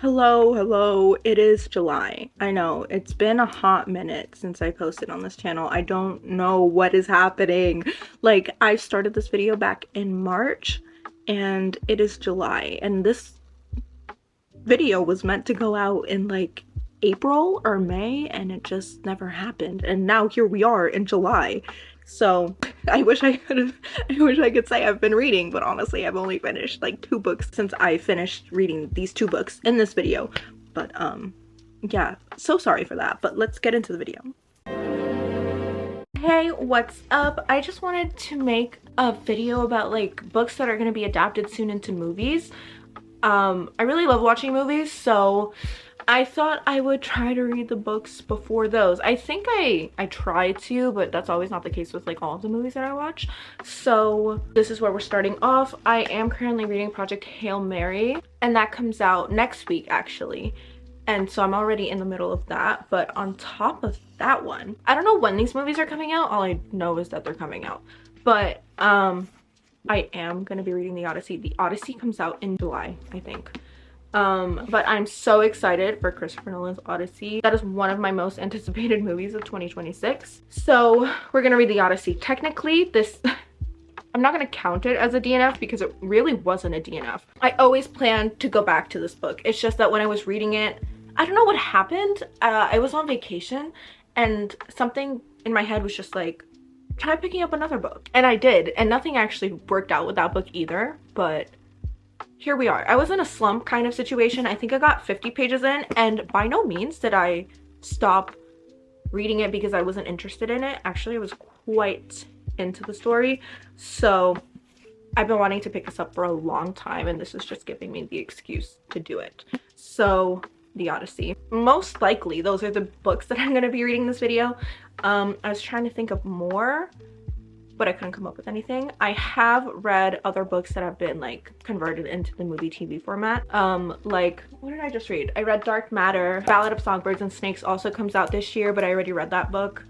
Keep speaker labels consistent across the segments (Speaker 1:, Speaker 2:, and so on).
Speaker 1: Hello, it is July. I know, it's been a hot minute since I posted on this channel. I don't know what is happening. Like, I started this video back in March, and it is July, and this video was meant to go out in like April or May, and it just never happened. And now here we are in July. So I wish I could say I've been reading, but honestly I've only finished like 2 books since I finished reading these 2 books in this video. But yeah, so sorry for that, but let's get into the video. Hey, what's up? I just wanted to make a video about like books that are going to be adapted soon into movies. I really love watching movies, so I thought I would try to read the books before those. I think I try to, but that's always not the case with like all of the movies that I watch. So this is where we're starting off. I am currently reading Project Hail Mary, and that comes out next week actually. And so I'm already in the middle of that. But on top of that one, I don't know when these movies are coming out. All I know is that they're coming out. But I am gonna be reading the Odyssey. The Odyssey comes out in July, I think. But I'm so excited for Christopher Nolan's Odyssey. That is one of my most anticipated movies of 2026. So we're gonna read the Odyssey. Technically, this I'm not gonna count it as a DNF because it really wasn't a DNF. I always planned to go back to this book. It's just that when I was reading it, I don't know what happened. I was on vacation and something in my head was just like, try picking up another book. And I did, and nothing actually worked out with that book either, but here we are. I was in a slump kind of situation. I think I got 50 pages in, and by no means did I stop reading it because I wasn't interested in it. Actually, I was quite into the story. So I've been wanting to pick this up for a long time, and this is just giving me the excuse to do it. So the Odyssey. Most likely, those are the books that I'm going to be reading in this video. I was trying to think of more, but I couldn't come up with anything. I have read other books that have been like converted into the movie TV format. Like, what did I just read? I read Dark Matter. Ballad of Songbirds and Snakes also comes out this year, but I already read that book.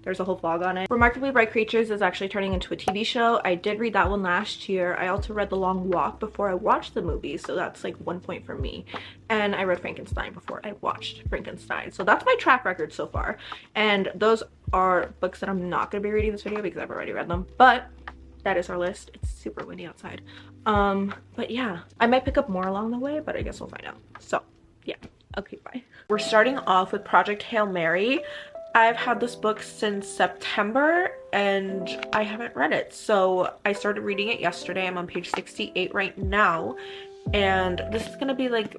Speaker 1: There's a whole vlog on it. Remarkably Bright Creatures is actually turning into a TV show. I did read that one last year. I also read The Long Walk before I watched the movie, so that's like 1 point for me. And I read Frankenstein before I watched Frankenstein. So that's my track record so far. And those are books that I'm not gonna be reading this video because I've already read them, but that is our list. It's super windy outside. But yeah, I might pick up more along the way, but I guess we'll find out. So yeah, okay, bye. We're starting off with Project Hail Mary. I've had this book since September and I haven't read it. So I started reading it yesterday. I'm on page 68 right now. And this is gonna be like,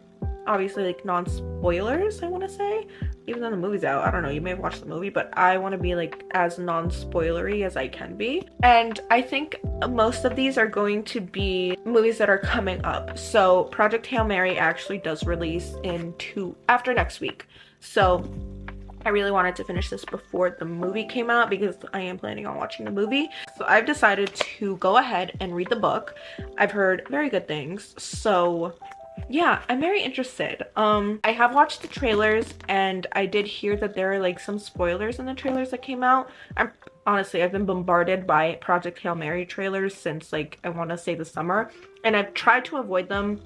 Speaker 1: obviously like non-spoilers, I wanna say. Even though the movie's out, I don't know, you may have watched the movie, but I wanna be like as non-spoilery as I can be. And I think most of these are going to be movies that are coming up. So Project Hail Mary actually does release after next week. So I really wanted to finish this before the movie came out because I am planning on watching the movie. So I've decided to go ahead and read the book. I've heard very good things. So yeah, I'm very interested. I have watched the trailers and I did hear that there are like some spoilers in the trailers that came out. Honestly, I've been bombarded by Project Hail Mary trailers since like I want to say the summer. And I've tried to avoid them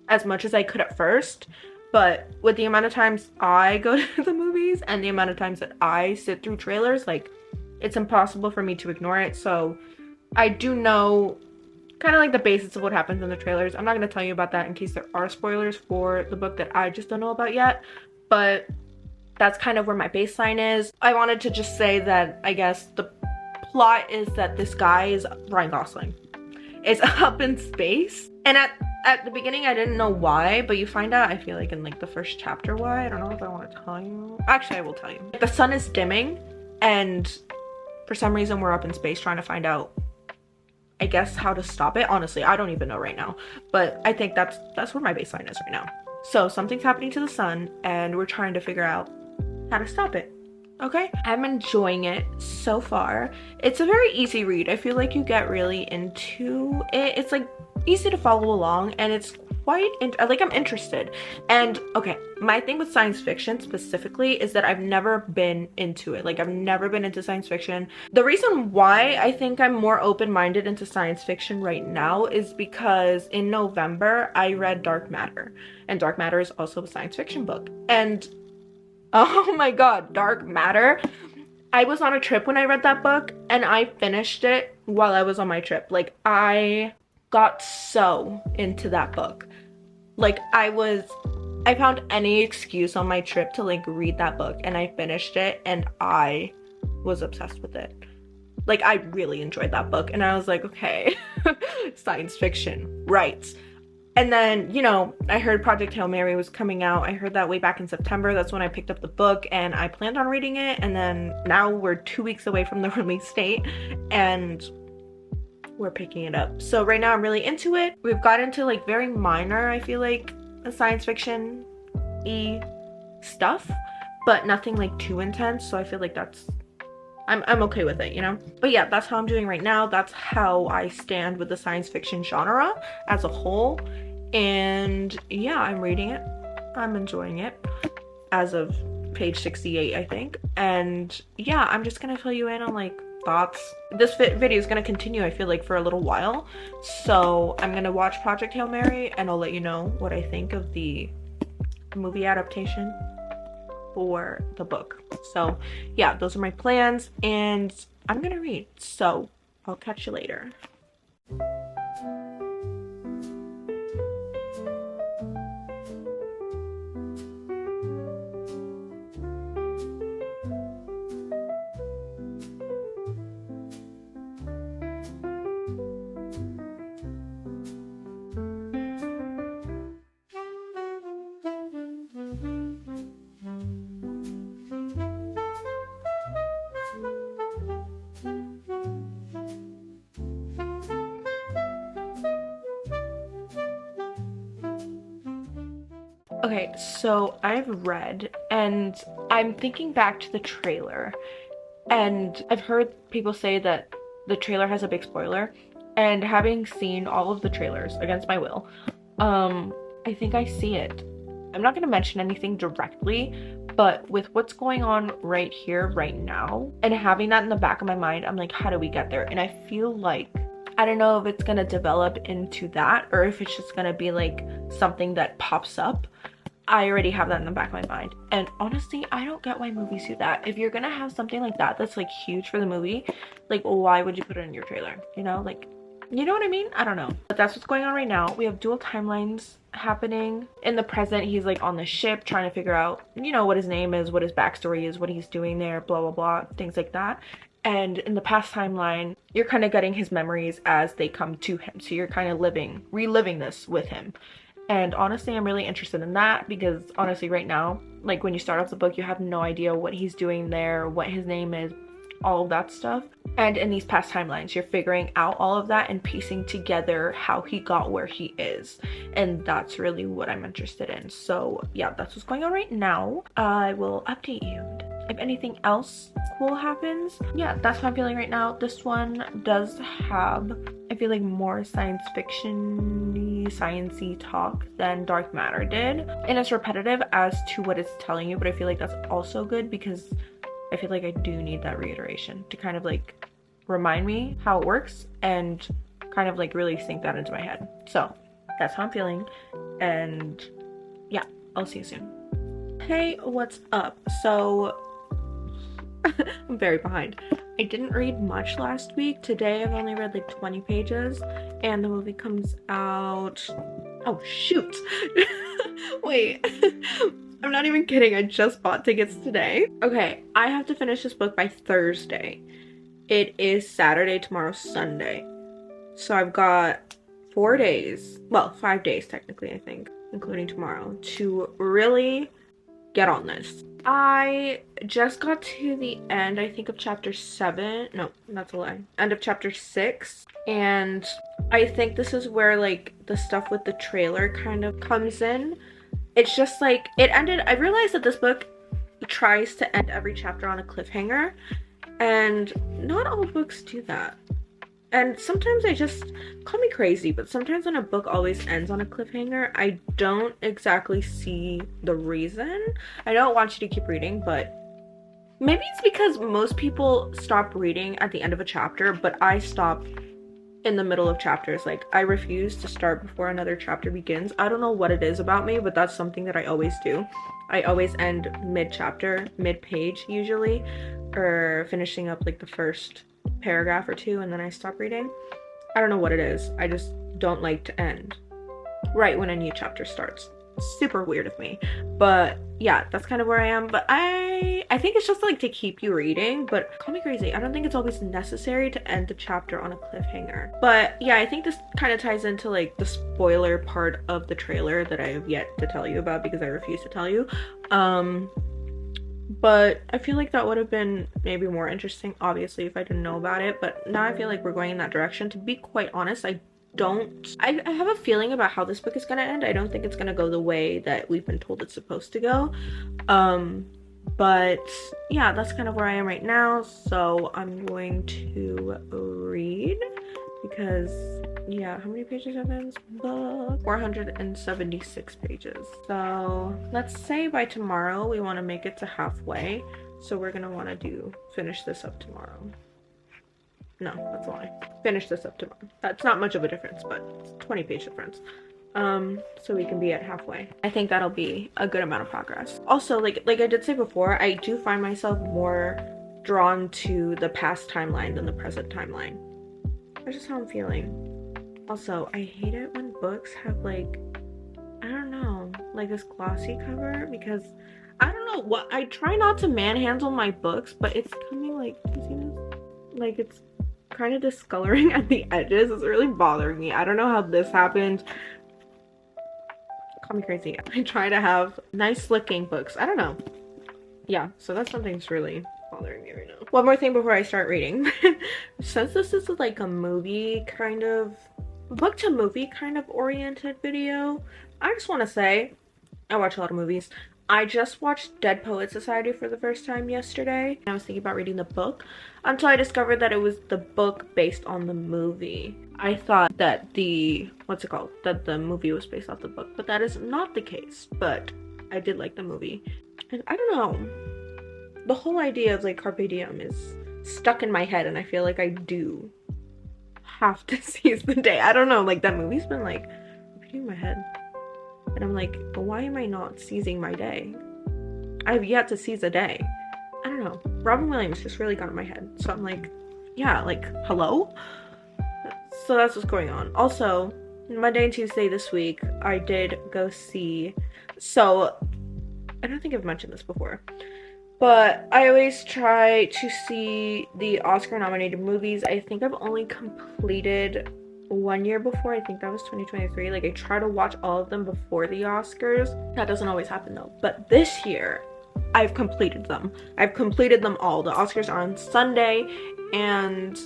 Speaker 1: as much as I could at first. But with the amount of times I go to the movies and the amount of times that I sit through trailers, like, it's impossible for me to ignore it. So I do know kind of like the basics of what happens in the trailers. I'm not going to tell you about that in case there are spoilers for the book that I just don't know about yet. But that's kind of where my baseline is. I wanted to just say that I guess the plot is that this guy is Ryan Gosling. Is up in space. And at the beginning I didn't know why, but you find out I feel like in like the first chapter why. I don't know if I want to tell you. Actually, I will tell you. The sun is dimming and for some reason we're up in space trying to find out, I guess, how to stop it. Honestly, I don't even know right now, but I think that's where my baseline is right now. So something's happening to the sun and we're trying to figure out how to stop it. Okay, I'm enjoying it so far. It's a very easy read. I feel like you get really into it. It's like easy to follow along and it's I'm interested. And okay, my thing with science fiction specifically is that I've never been into it. Like, I've never been into science fiction. The reason why I think I'm more open-minded into science fiction right now is because in November I read Dark Matter, and Dark Matter is also a science fiction book. And oh my god, Dark Matter. I was on a trip when I read that book, and I finished it while I was on my trip. Like, I got so into that book. Like, I found any excuse on my trip to like read that book, and I finished it, and I was obsessed with it. Like, I really enjoyed that book, and I was like, okay, science fiction, right. And then, you know, I heard Project Hail Mary was coming out. I heard that way back in September. That's when I picked up the book, and I planned on reading it. And then now we're 2 weeks away from the release date, and we're picking it up. So right now I'm really into it. We've got into like very minor, I feel like, science fiction-y stuff, but nothing like too intense. So I feel like I'm okay with it, you know? But yeah, that's how I'm doing right now. That's how I stand with the science fiction genre as a whole. And yeah, I'm reading it. I'm enjoying it as of page 68, I think. And yeah, I'm just gonna fill you in on like thoughts. This video is gonna continue, I feel like, for a little while. So I'm gonna watch Project Hail Mary, and I'll let you know what I think of the movie adaptation for the book. So yeah, those are my plans, and I'm gonna read. So I'll catch you later. Okay, so I've read, and I'm thinking back to the trailer, and I've heard people say that the trailer has a big spoiler, and having seen all of the trailers against my will, I think I see it. I'm not going to mention anything directly, but with what's going on right here, right now, and having that in the back of my mind, I'm like, how do we get there? And I feel like, I don't know if it's going to develop into that, or if it's just going to be like something that pops up. I already have that in the back of my mind. And honestly, I don't get why movies do that. If you're gonna have something like that that's like huge for the movie, like, why would you put it in your trailer? You know, like, you know what I mean? I don't know. But that's what's going on right now. We have dual timelines happening. In the present, he's like on the ship trying to figure out, you know, what his name is, what his backstory is, what he's doing there, blah, blah, blah, things like that. And in the past timeline, you're kind of getting his memories as they come to him. So you're kind of reliving this with him. And honestly, I'm really interested in that, because honestly right now, like, when you start off the book, you have no idea what he's doing there, what his name is, all of that stuff. And in these past timelines, you're figuring out all of that and piecing together how he got where he is. And that's really what I'm interested in. So yeah, that's what's going on right now. I will update you if anything else cool happens. Yeah, that's how I'm feeling right now. This one does have, I feel like, more science fiction-y, science-y talk than Dark Matter did. And it's repetitive as to what it's telling you, but I feel like that's also good, because I feel like I do need that reiteration to kind of like remind me how it works and kind of like really sink that into my head. So that's how I'm feeling. And yeah, I'll see you soon. Hey, what's up? So I'm very behind. I didn't read much last week. Today I've only read like 20 pages, and the movie comes out, oh shoot. Wait. I'm not even kidding, I just bought tickets today. Okay, I have to finish this book by Thursday. It is Saturday, tomorrow, Sunday. So I've got 4 days, well, 5 days technically, I think, including tomorrow, to really get on this. I just got to the end, I think, of chapter 7. No, that's a lie. End of chapter 6. And I think this is where like the stuff with the trailer kind of comes in. It's just like, it ended, I realized that this book tries to end every chapter on a cliffhanger, and not all books do that. And sometimes I just, call me crazy, but sometimes when a book always ends on a cliffhanger, I don't exactly see the reason. I don't want you to keep reading, but maybe it's because most people stop reading at the end of a chapter, but I stop in the middle of chapters. Like, I refuse to start before another chapter begins. I don't know what it is about me, but that's something that I always do. I always end mid-chapter, mid-page usually, or finishing up like the first paragraph or two, and then I stop reading. I don't know what it is. I just don't like to end right when a new chapter starts. Super weird of me, but yeah, that's kind of where I am. But I think it's just like to keep you reading, but call me crazy, I don't think it's always necessary to end the chapter on a cliffhanger. But yeah, I think this kind of ties into like the spoiler part of the trailer that I have yet to tell you about because I refuse to tell you. But I feel like that would have been maybe more interesting, obviously, if I didn't know about it. But now I feel like we're going in that direction. To be quite honest, I have a feeling about how this book is gonna end. I don't think it's gonna go the way that we've been told it's supposed to go. But yeah, that's kind of where I am right now. So I'm going to read because yeah, how many pages are in this book? 476 pages. So let's say by tomorrow we want to make it to halfway. So we're gonna want to finish this up tomorrow. No, that's a lie. Finish this up tomorrow. That's not much of a difference, but it's 20-page difference. So we can be at halfway. I think that'll be a good amount of progress. Also, like I did say before, I do find myself more drawn to the past timeline than the present timeline. That's just how I'm feeling. Also, I hate it when books have like, I don't know, like this glossy cover, because I don't know what, I try not to manhandle my books, but it's coming like, you see this? Like it's kind of discoloring at the edges. It's really bothering me. I don't know how this happened. Call me crazy. I try to have nice looking books. I don't know. Yeah, so that's something that's really bothering me right now. One more thing before I start reading. Since this is like a movie kind of, book to movie kind of oriented video, I just want to say, I watch a lot of movies. I just watched Dead Poet Society for the first time yesterday. I was thinking about reading the book until I discovered that it was the book based on the movie. I thought that that the movie was based off the book, but that is not the case. But I did like the movie. And I don't know, the whole idea of like Carpe Diem is stuck in my head, and I feel like I do have to seize the day. I don't know, like that movie's been like repeating in my head. And I'm like, why am I not seizing my day? I've yet to seize a day. I don't know. Robin Williams just really got in my head. So I'm like, yeah, like, hello? So that's what's going on. Also, Monday and Tuesday this week, I did go see, so I don't think I've mentioned this before, but I always try to see the Oscar nominated movies. I think I've only completed one year before. I think that was 2023. Like, I try to watch all of them before the Oscars. That doesn't always happen though. But this year, I've completed them. I've completed them all. The Oscars are on Sunday, and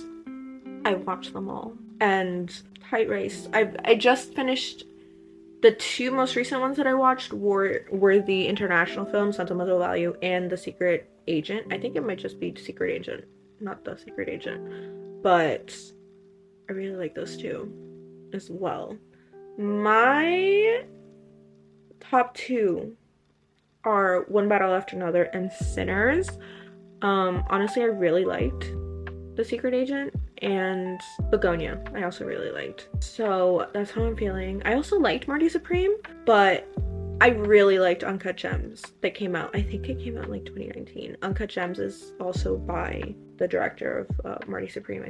Speaker 1: I watched them all. And Tight Race. I just finished the two most recent ones that I watched were the international film Sentimental Value and The Secret Agent. I think it might just be Secret Agent, not The Secret Agent. But I really like those two as well. My top two are One Battle After Another and Sinners. Honestly, I really liked The Secret Agent, and Begonia I also really liked. So that's how I'm feeling. I also liked Marty Supreme, but I really liked Uncut Gems that came out. I think it came out in like 2019. Uncut Gems is also by the director of Marty Supreme.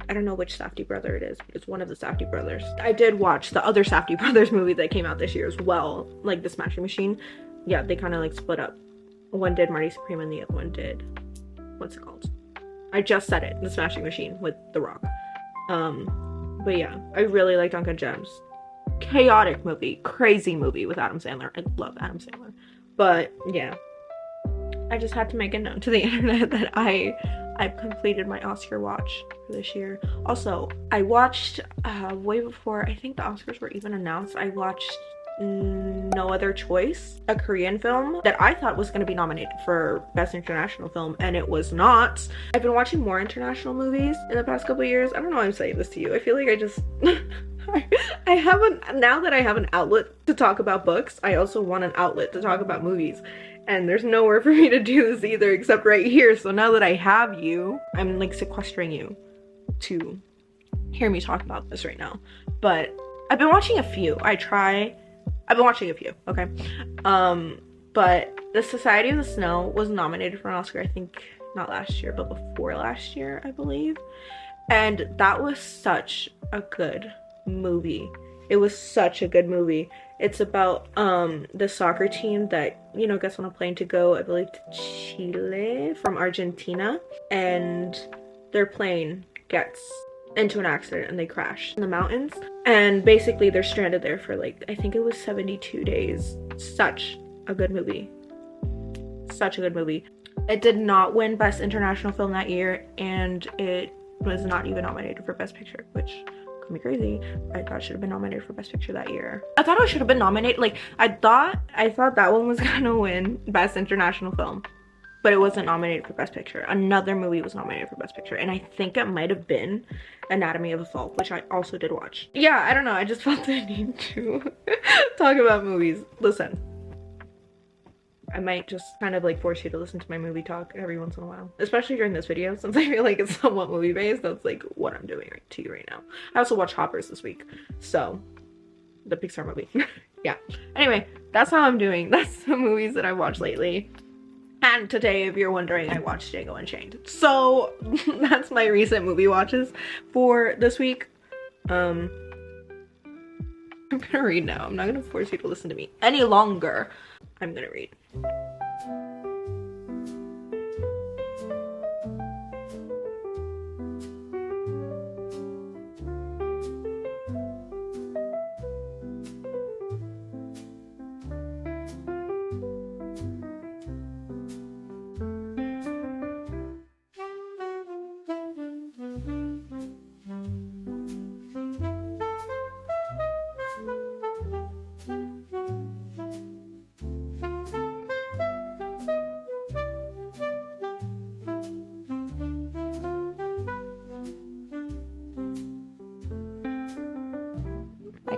Speaker 1: I don't know which Safdie brother it is, but it's one of the Safdie brothers. I did watch the other Safdie brothers movie that came out this year as well, like The Smashing Machine. Yeah, they kind of like split up. One did Marty Supreme and the other one did, what's it called? I just said it, The Smashing Machine with The Rock. But yeah, I really liked Uncut Gems. Chaotic movie, crazy movie with Adam Sandler. I love Adam Sandler. But yeah, I just had to make it known to the internet that I've completed my Oscar watch for this year. Also, I watched way before I think the Oscars were even announced. I watched No Other Choice, a Korean film that I thought was going to be nominated for Best International Film, and it was not. I've been watching more international movies in the past couple years. I don't know why I'm saying this to you. I feel like I just I haven't, now that I have an outlet to talk about books, I also want an outlet to talk about movies, and there's nowhere for me to do this either except right here. So now that I have you, I'm like sequestering you to hear me talk about this right now. But I've been watching a few. I've been watching a few, okay? But The Society of the Snow was nominated for an Oscar, I think not last year, but before last year, I believe. And that was such a good movie. It was such a good movie. It's about the soccer team that, you know, gets on a plane to go, I believe, to Chile from Argentina. And their plane gets into an accident and they crash in the mountains, and basically they're stranded there for like, I think it was 72 days. Such a good movie. Such a good movie. It did not win Best International Film that year, and it was not even nominated for Best Picture, which could be crazy. I thought it should have been nominated for Best Picture that year. I thought it should have been nominated, like I thought that one was gonna win Best International Film, but it wasn't nominated for Best Picture. Another movie was nominated for Best Picture, and I think it might have been Anatomy of a Fall, which I also did watch. Yeah, I don't know, I just felt the need to talk about movies. Listen, I might just kind of like force you to listen to my movie talk every once in a while, especially during this video, since I feel like it's somewhat movie based. That's like what I'm doing to you right now. I also watched Hoppers this week, so the Pixar movie. Yeah, anyway, that's how I'm doing. That's the movies that I watched lately. And today, if you're wondering, I watched Django Unchained. So that's my recent movie watches for this week. I'm gonna read now. I'm not gonna force you to listen to me any longer. I'm gonna read.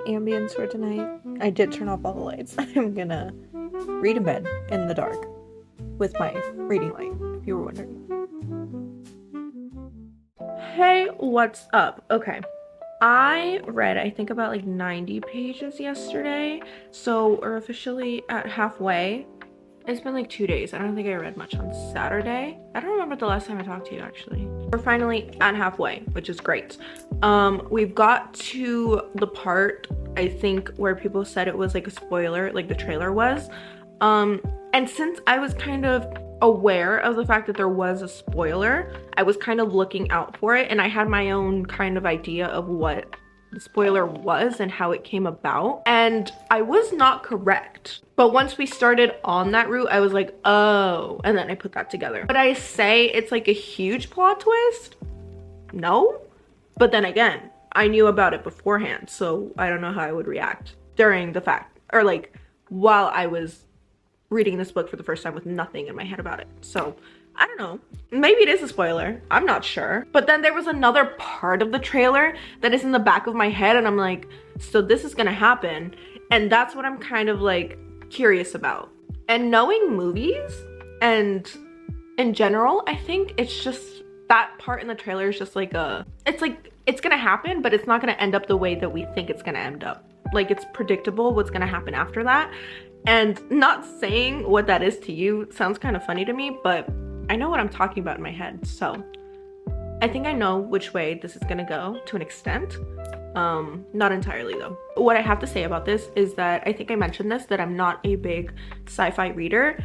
Speaker 1: Ambience for tonight. I did turn off all the lights. I'm gonna read in bed in the dark with my reading light, if you were wondering. Hey, what's up? Okay, I read, I think, about like 90 pages yesterday, so we're officially at halfway. It's been like 2 days. I don't think I read much on Saturday. I don't remember the last time I talked to you, actually. We're finally at halfway, which is great. We've got to the part, I think, where people said it was like a spoiler, like the trailer was. And since I was kind of aware of the fact that there was a spoiler, I was kind of looking out for it, and I had my own kind of idea of what the spoiler was and how it came about, and I was not correct. But once we started on that route, I was like, oh, and then I put that together. But I say it's like a huge plot twist? No. But then again, I knew about it beforehand, so I don't know how I would react during the fact, or like while I was reading this book for the first time with nothing in my head about it. So I don't know, maybe it is a spoiler, I'm not sure. But then there was another part of the trailer that is in the back of my head, and I'm like, so this is gonna happen, and that's what I'm kind of like curious about. And knowing movies and in general, I think it's just that part in the trailer is just like it's gonna happen, but it's not gonna end up the way that we think it's gonna end up. Like, it's predictable what's gonna happen after that. And not saying what that is to you sounds kind of funny to me, but I know what I'm talking about in my head. So I think I know which way this is gonna go to an extent. Not entirely though. What I have to say about this is that I think I mentioned this, that I'm not a big sci-fi reader.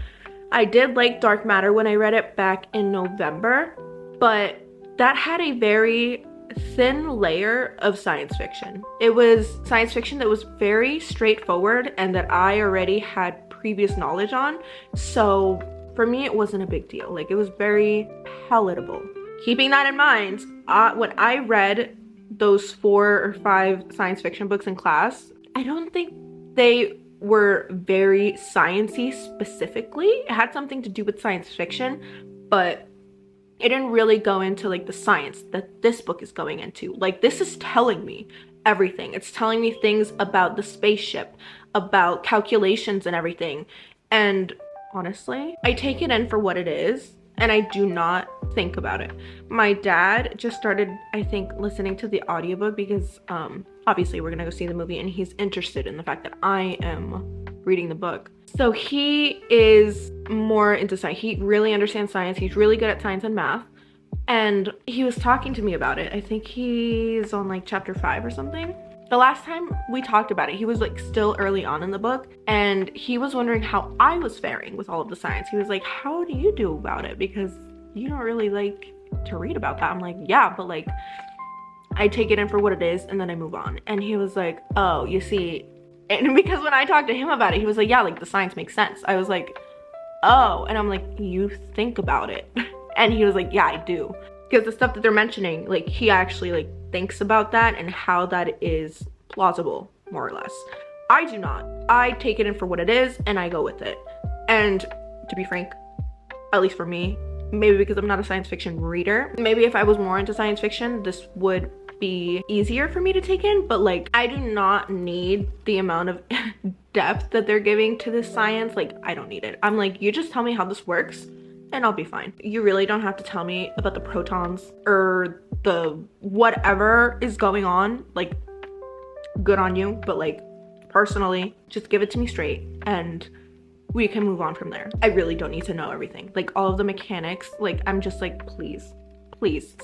Speaker 1: I did like Dark Matter when I read it back in November, but that had a very thin layer of science fiction. It was science fiction that was very straightforward and that I already had previous knowledge on. So for me, it wasn't a big deal. Like, it was very palatable. Keeping that in mind, when I read those 4 or 5 science fiction books in class, I don't think they were very science-y specifically. It had something to do with science fiction, but it didn't really go into like the science that this book is going into. Like, this is telling me everything. It's telling me things about the spaceship, about calculations and everything. And honestly, I take it in for what it is, and I do not think about it. My dad just started, I think, listening to the audiobook because obviously we're gonna go see the movie, and he's interested in the fact that I am reading the book. So he is more into science. He really understands science. He's really good at science and math. And he was talking to me about it. I think he's on like chapter 5 or something. The last time we talked about it, he was like still early on in the book, and he was wondering how I was faring with all of the science. He was like, how do you do about it? Because you don't really like to read about that. I'm like, yeah, but like I take it in for what it is and then I move on. And he was like, oh, you see. And because when I talked to him about it, he was like, yeah, like the science makes sense. I was like, oh. And I'm like, you think about it. And he was like, yeah, I do. Because the stuff that they're mentioning, like he actually like thinks about that and how that is plausible, more or less. I do not. I take it in for what it is and I go with it. And to be frank, at least for me, maybe because I'm not a science fiction reader, maybe if I was more into science fiction, this would be easier for me to take in. But like, I do not need the amount of depth that they're giving to this science. Like, I don't need it. I'm like, you just tell me how this works and I'll be fine. You really don't have to tell me about the protons or the whatever is going on. Like, good on you, but like personally, just give it to me straight and we can move on from there. I really don't need to know everything. Like all of the mechanics, like I'm just like, please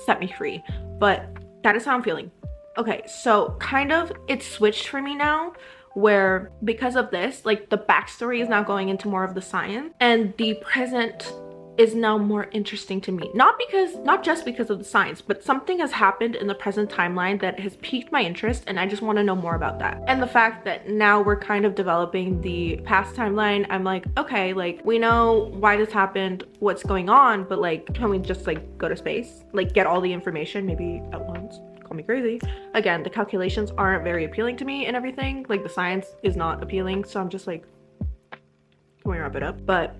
Speaker 1: set me free. But that is how I'm feeling. Okay, so kind of it switched for me now, where because of this, like the backstory is now going into more of the science and the present is now more interesting to me. Not just because of the science, but something has happened in the present timeline that has piqued my interest and I just want to know more about that. And the fact that now we're kind of developing the past timeline, I'm like, okay, like we know why this happened, what's going on, but like, can we just like go to space? Like get all the information maybe at once? Call me crazy. Again, the calculations aren't very appealing to me and everything. Like the science is not appealing. So I'm just like, can we wrap it up? But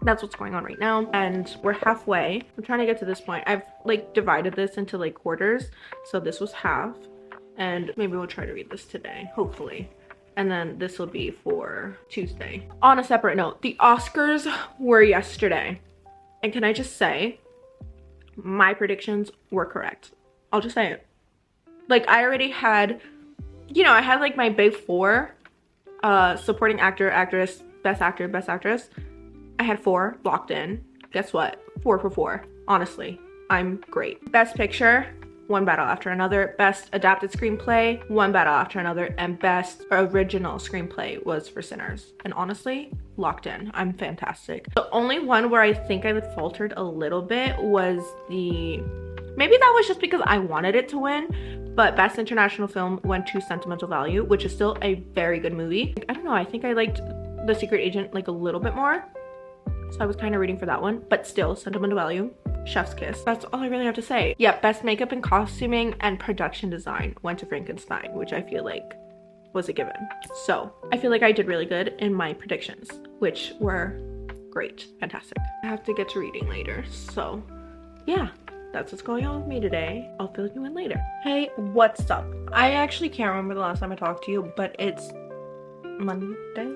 Speaker 1: that's what's going on right now, and we're halfway. I'm trying to get to this point. I've like divided this into like quarters, so this was half, and maybe we'll try to read this today, hopefully, and then this will be for Tuesday. On a separate note, the Oscars were yesterday, and can I just say my predictions were correct. I'll just say it. Like I already had, you know, I had like my big four, supporting actor, actress, best actor, best actress. I had 4 locked in. Guess what? 4 for 4. Honestly, I'm great. Best picture, one battle after another. Best adapted screenplay, one battle after another. And best original screenplay was for Sinners. And honestly, locked in. I'm fantastic. The only one where I think I faltered a little bit was maybe that was just because I wanted it to win, but best international film went to Sentimental Value, which is still a very good movie. I don't know, I think I liked The Secret Agent like a little bit more. So I was kind of rooting for that one, but still, Sentimental Value, chef's kiss. That's all I really have to say. Yeah, best makeup and costuming and production design went to Frankenstein, which I feel like was a given. So I feel like I did really good in my predictions, which were great, fantastic. I have to get to reading later, so yeah, that's what's going on with me today. I'll fill you in later. Hey, what's up? I actually can't remember the last time I talked to you, but it's Monday?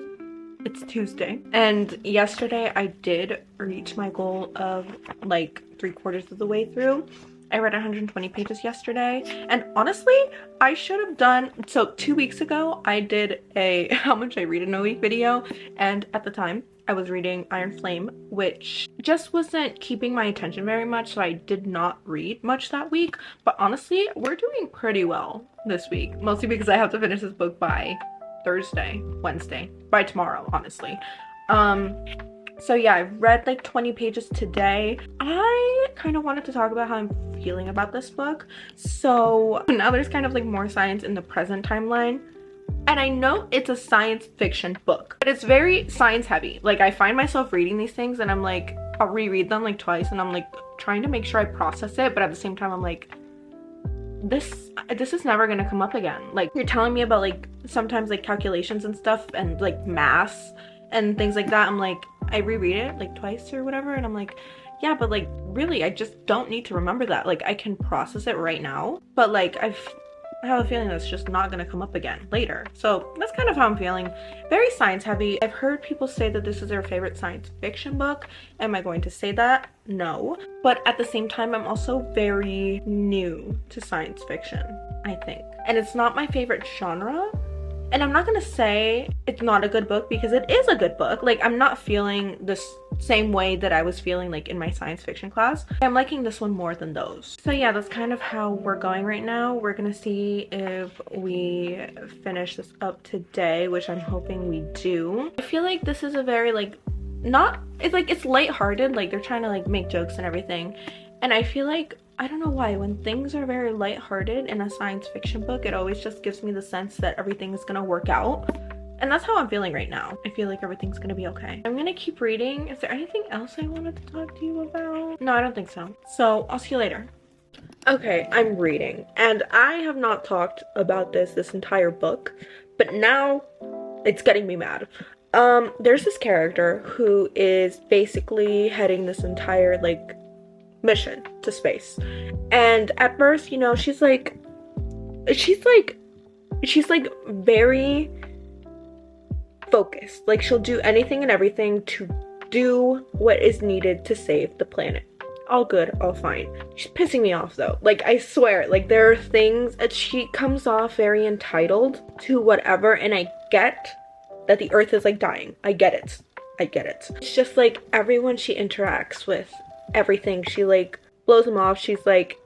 Speaker 1: It's Tuesday, and yesterday I did reach my goal of like 3/4 of the way through. I read 120 pages yesterday, and honestly, I should have done, so 2 weeks ago I did a how much I read in a week video, and at the time I was reading Iron Flame, which just wasn't keeping my attention very much, so I did not read much that week. But honestly, we're doing pretty well this week, mostly because I have to finish this book by Thursday, Wednesday, by tomorrow, honestly. So yeah, I've read like 20 pages today. I kind of wanted to talk about how I'm feeling about this book. So now there's kind of like more science in the present timeline. And I know it's a science fiction book, but it's very science heavy. Like I find myself reading these things and I'm like, I'll reread them like twice and I'm like trying to make sure I process it, but at the same time I'm like, this is never gonna come up again. Like you're telling me about like sometimes like calculations and stuff and like maths and things like that, I'm like, I reread it like twice or whatever, and I'm like, yeah, but like really I just don't need to remember that. Like I can process it right now, but like I have a feeling that's just not gonna come up again later. So that's kind of how I'm feeling. Very science heavy. I've heard people say that this is their favorite science fiction book. Am I going to say that? No. But at the same time, I'm also very new to science fiction, I think. And it's not my favorite genre. And I'm not gonna say it's not a good book, because it is a good book. Like, I'm not feeling this same way that I was feeling like in my science fiction class. I'm liking this one more than those. So yeah, that's kind of how we're going right now. We're gonna see if we finish this up today, which I'm hoping we do. I feel like this is a very like, it's lighthearted. Like they're trying to like make jokes and everything. And I feel like, I don't know why, when things are very lighthearted in a science fiction book, it always just gives me the sense that everything is gonna work out. And that's how I'm feeling right now. I feel like everything's gonna be okay. I'm gonna keep reading. Is there anything else I wanted to talk to you about? No, I don't think so. So I'll see you later. Okay, I'm reading. And I have not talked about this entire book, but now it's getting me mad. There's this character who is basically heading this entire like mission to space, and at first, you know, she's like very focused. Like she'll do anything and everything to do what is needed to save the planet. All good, all fine. She's pissing me off though. Like I swear, like there are things that she comes off very entitled to whatever, and I get that the earth is like dying. I get it. It's just like everyone she interacts with, everything, she like blows them off. She's like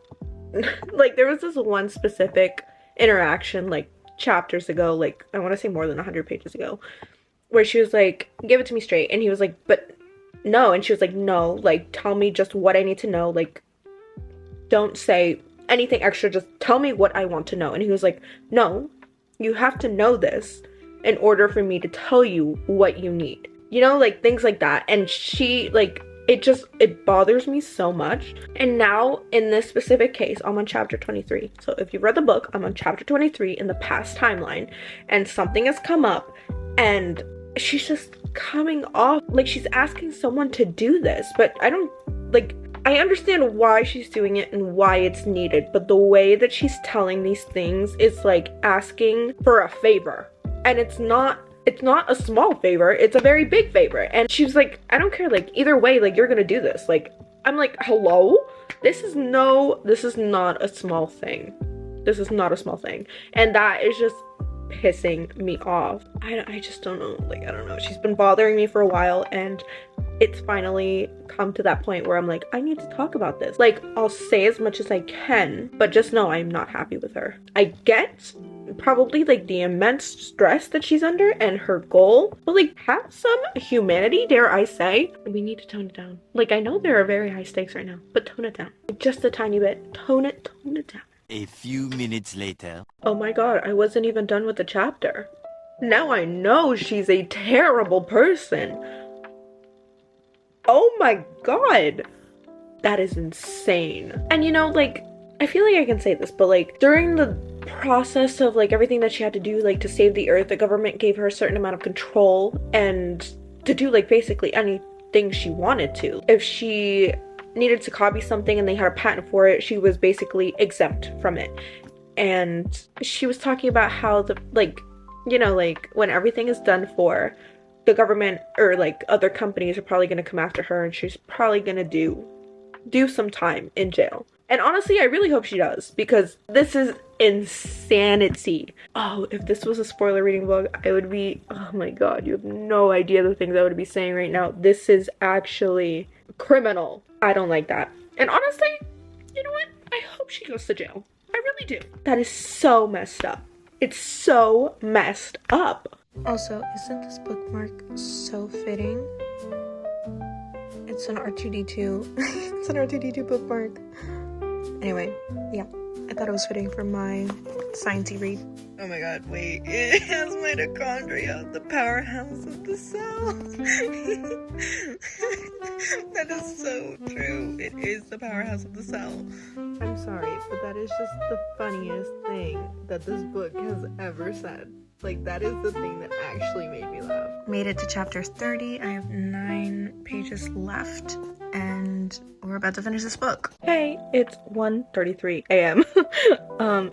Speaker 1: like there was this one specific interaction like chapters ago, like I want to say more than 100 pages ago, where she was like, give it to me straight, and he was like, but no, and she was like, no, like tell me just what I need to know, like don't say anything extra, just tell me what I want to know. And he was like, no, you have to know this in order for me to tell you what you need, you know, like things like that. And she like, it bothers me so much. And now in this specific case, I'm on chapter 23. So if you read the book, I'm on chapter 23 in the past timeline, and something has come up and she's just coming off like she's asking someone to do this. But I don't like, I understand why she's doing it and why it's needed, but the way that she's telling these things is like asking for a favor, and it's not a small favor, it's a very big favor. And she was like, I don't care, like either way, like you're gonna do this. Like I'm like, hello, this is not a small thing. This is not a small thing, and that is just pissing me off. I just don't know, like I don't know, she's been bothering me for a while, and it's finally come to that point where I'm like, I need to talk about this. Like I'll say as much as I can, but just know I'm not happy with her. I get probably like the immense stress that she's under and her goal, but like have some humanity, dare I say. We need to tone it down. Like I know there are very high stakes right now, but tone it down just a tiny bit. Tone it down.
Speaker 2: A few minutes later.
Speaker 1: Oh my god, I wasn't even done with the chapter. Now I know she's a terrible person. Oh my god, that is insane. And you know, like I feel like I can say this, but like during the process of like everything that she had to do like to save the earth, the government gave her a certain amount of control and to do like basically anything she wanted to. If she needed to copy something and they had a patent for it, she was basically exempt from it. And she was talking about how the like, you know, like when everything is done for, the government or like other companies are probably going to come after her, and she's probably going to do some time in jail. And honestly, I really hope she does, because this is insanity. Oh, if this was a spoiler reading book, I would be, oh my god, you have no idea the things I would be saying right now. This is actually criminal. I don't like that. And honestly, you know what? I hope she goes to jail. I really do. That is so messed up. It's so messed up. Also, isn't this bookmark so fitting? It's an R2-D2. It's an R2-D2 bookmark. Anyway, yeah, I thought it was fitting for my sciencey read. Oh my god, wait. It has mitochondria, the powerhouse of the cell. That is so true. It is the powerhouse of the cell. I'm sorry, but that is just the funniest thing that this book has ever said. Like, that is the thing that actually made me laugh. Made it to chapter 30. I have 9 pages left, and we're about to finish this book. Hey, it's 1:33 a.m.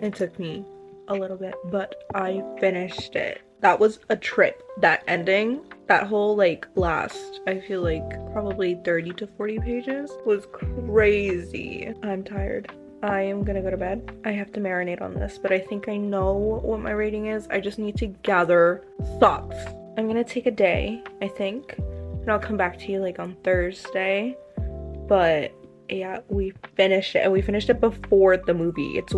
Speaker 1: It took me a little bit, but I finished it. That was a trip. That ending, that whole like last, I feel like probably 30 to 40 pages was crazy. I'm tired. I am gonna go to bed. I have to marinate on this, but I think I know what my rating is. I just need to gather thoughts. I'm gonna take a day, I think, and I'll come back to you like on Thursday. But yeah, we finished it, and we finished it before the movie. It's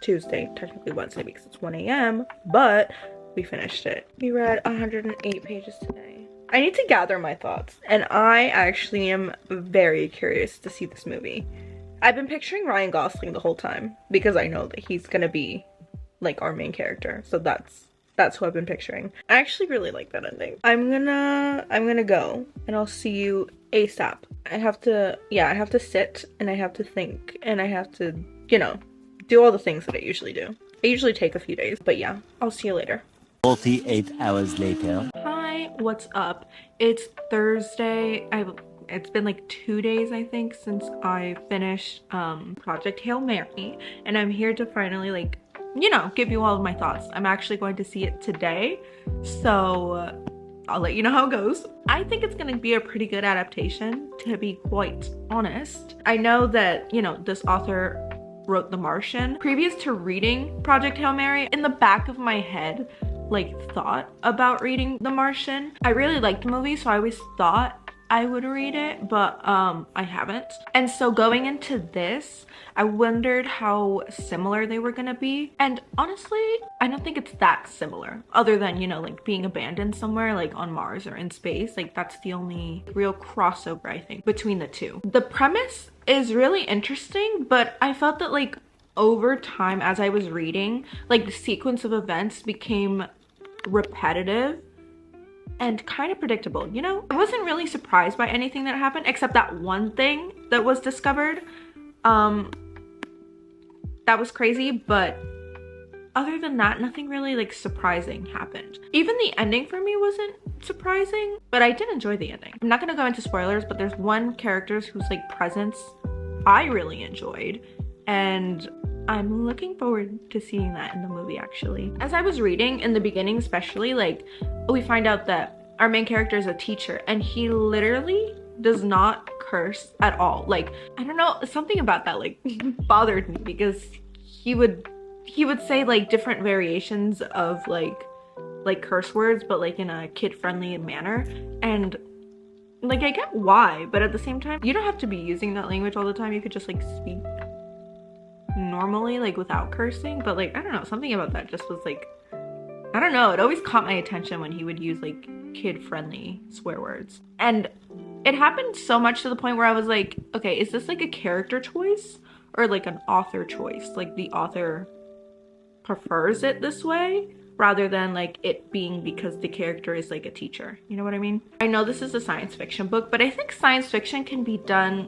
Speaker 1: Tuesday, technically Wednesday because it's 1 a.m., but we finished it. We read 108 pages today. I need to gather my thoughts, and I actually am very curious to see this movie. I've been picturing Ryan Gosling the whole time because I know that he's gonna be like our main character. So that's who I've been picturing. I actually really like that ending. I'm gonna go, and I'll see you ASAP. I have to sit, and I have to think, and I have to, you know, do all the things that I usually do. I usually take a few days, but yeah, I'll see you later.
Speaker 2: 48 hours later.
Speaker 1: Hi, what's up? It's Thursday. It's been like 2 days, I think, since I finished Project Hail Mary, and I'm here to finally, like, you know, give you all of my thoughts. I'm actually going to see it today, so I'll let you know how it goes. I think it's gonna be a pretty good adaptation, to be quite honest. I know that, you know, this author wrote The Martian. Previous to reading Project Hail Mary, in the back of my head, like, thought about reading The Martian. I really liked the movie, so I always thought I would read it, but I haven't. And so going into this, I wondered how similar they were gonna be. And honestly, I don't think it's that similar, other than, you know, like being abandoned somewhere like on Mars or in space. Like, that's the only real crossover, I think, between the two. The premise is really interesting, but I felt that, like, over time as I was reading, like, the sequence of events became repetitive and kind of predictable, you know? I wasn't really surprised by anything that happened, except that one thing that was discovered. That was crazy, but other than that, nothing really, like, surprising happened. Even the ending for me wasn't surprising, but I did enjoy the ending. I'm not gonna go into spoilers, but there's one character whose, like, presence I really enjoyed, and I'm looking forward to seeing that in the movie, actually. As I was reading, in the beginning especially, like, we find out that our main character is a teacher, and he literally does not curse at all. Like, I don't know, something about that, like, bothered me, because he would say, like, different variations of, like curse words, but, like, in a kid-friendly manner. And, like, I get why, but at the same time, you don't have to be using that language all the time. You could just, like, speak normally, like, without cursing. But, like, I don't know, something about that just was, like, I don't know, it always caught my attention when he would use, like, kid-friendly swear words. And it happened so much to the point where I was like, okay, is this, like, a character choice or, like, an author choice? Like, the author prefers it this way rather than, like, it being because the character is, like, a teacher. You know what I mean? I know this is a science fiction book, but I think science fiction can be done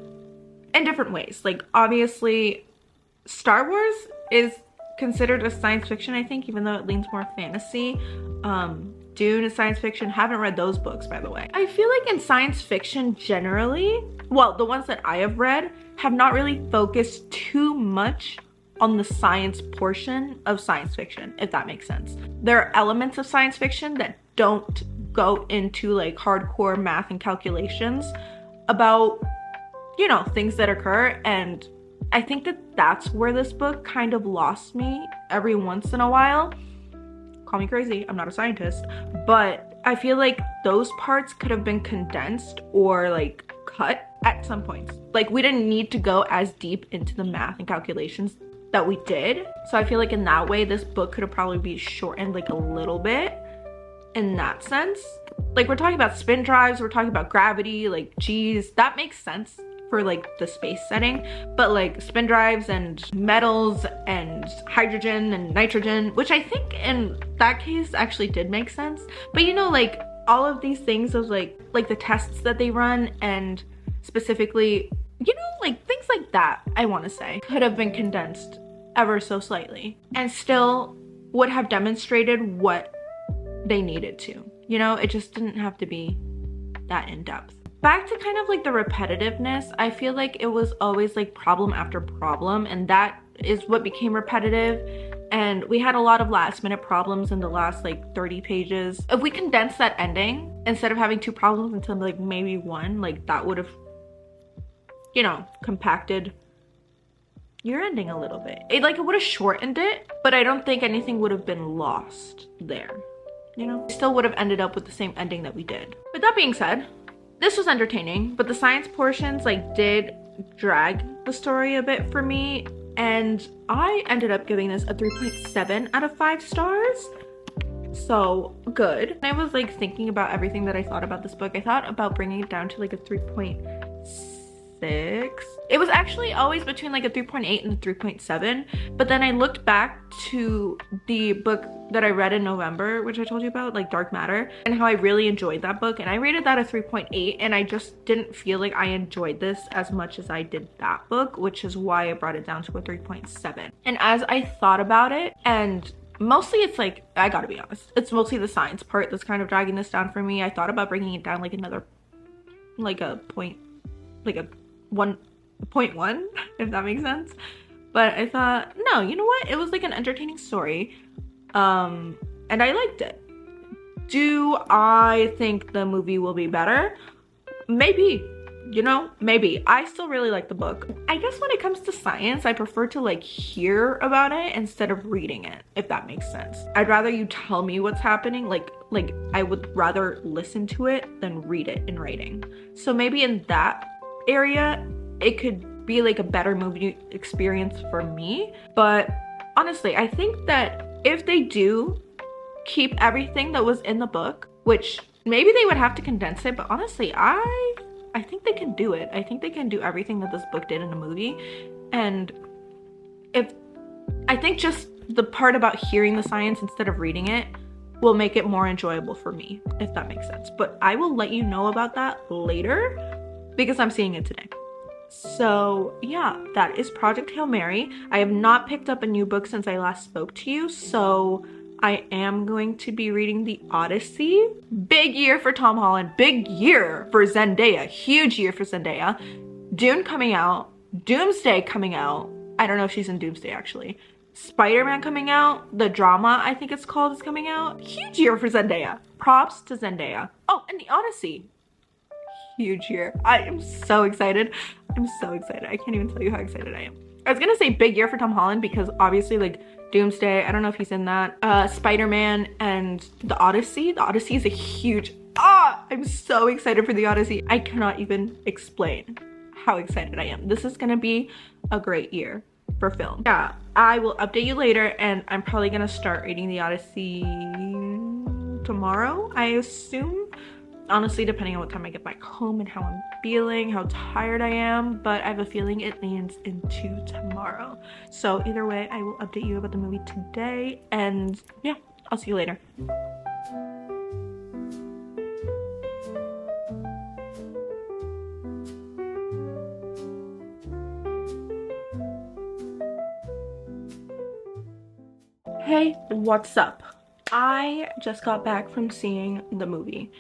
Speaker 1: in different ways. Like, obviously, Star Wars is considered a science fiction, I think, even though it leans more fantasy. Dune is science fiction. Haven't read those books, by the way. I feel like in science fiction generally, well, the ones that I have read have not really focused too much on the science portion of science fiction, if that makes sense. There are elements of science fiction that don't go into, like, hardcore math and calculations about, you know, things that occur, and I think that that's where this book kind of lost me every once in a while. Call me crazy, I'm not a scientist, but I feel like those parts could have been condensed or, like, cut at some points. Like, we didn't need to go as deep into the math and calculations that we did. So I feel like in that way, this book could have probably been shortened, like, a little bit in that sense. Like, we're talking about spin drives, we're talking about gravity, like, geez, that makes sense for, like, the space setting, but, like, spin drives and metals and hydrogen and nitrogen, which I think in that case actually did make sense. But, you know, like, all of these things of, like the tests that they run, and specifically, you know, like, things like that, I want to say, could have been condensed ever so slightly and still would have demonstrated what they needed to. You know, it just didn't have to be that in-depth. Back to kind of like the repetitiveness, I feel like it was always like problem after problem, and that is what became repetitive. And we had a lot of last minute problems in the last like 30 pages. If we condensed that ending, instead of having 2 problems into like maybe 1, like that would have, you know, compacted your ending a little bit. It would have shortened it, but I don't think anything would have been lost there. You know, we still would have ended up with the same ending that we did. With that being said, this was entertaining, but the science portions like did drag the story a bit for me, and I ended up giving this a 3.7 out of 5 stars. So good. I was like thinking about everything that I thought about this book. I thought about bringing it down to like a 3.6. It was actually always between like a 3.8 and a 3.7, but then I looked back to the book that I read in November, which I told you about, like Dark Matter, and how I really enjoyed that book, and I rated that a 3.8, and I just didn't feel like I enjoyed this as much as I did that book, which is why I brought it down to a 3.7. And as I thought about it, and mostly it's like, I gotta be honest, it's mostly the science part that's kind of dragging this down for me. I thought about bringing it down like another, like a point, like a 1.1, if that makes sense. But I thought, no, you know what? It was like an entertaining story. And I liked it. Do I think the movie will be better? Maybe, you know, maybe. I still really like the book. I guess when it comes to science, I prefer to like hear about it instead of reading it, if that makes sense. I'd rather you tell me what's happening. Like I would rather listen to it than read it in writing. So maybe in that area, it could be like a better movie experience for me. But honestly, I think that if they do keep everything that was in the book, which maybe they would have to condense it, but honestly, I think they can do it. I think they can do everything that this book did in a movie. And I think just the part about hearing the science instead of reading it will make it more enjoyable for me, if that makes sense. But I will let you know about that later because I'm seeing it today. So yeah, that is Project Hail Mary. I have not picked up a new book since I last spoke to you, so I am going to be reading the Odyssey. Big year for Tom Holland, big year for Zendaya, huge year for Zendaya. Dune coming out, Doomsday coming out. I don't know if she's in Doomsday actually. Spider-Man coming out, the drama I think it's called is coming out. Huge year for Zendaya. Props to Zendaya. Oh, and the Odyssey. Huge year. I am so excited. I'm so excited. I can't even tell you how excited I am. I was gonna say big year for Tom Holland because obviously like Doomsday, I don't know if he's in that, Spider-Man and the Odyssey. The Odyssey is a huge, I'm so excited for the Odyssey. I cannot even explain how excited I am. This is gonna be a great year for film. Yeah, I will update you later, and I'm probably gonna start reading the Odyssey tomorrow, I assume. Honestly, depending on what time I get back home and how I'm feeling, how tired I am, but I have a feeling it leans into tomorrow. So either way, I will update you about the movie today, and yeah, I'll see you later. Hey, what's up? I just got back from seeing the movie,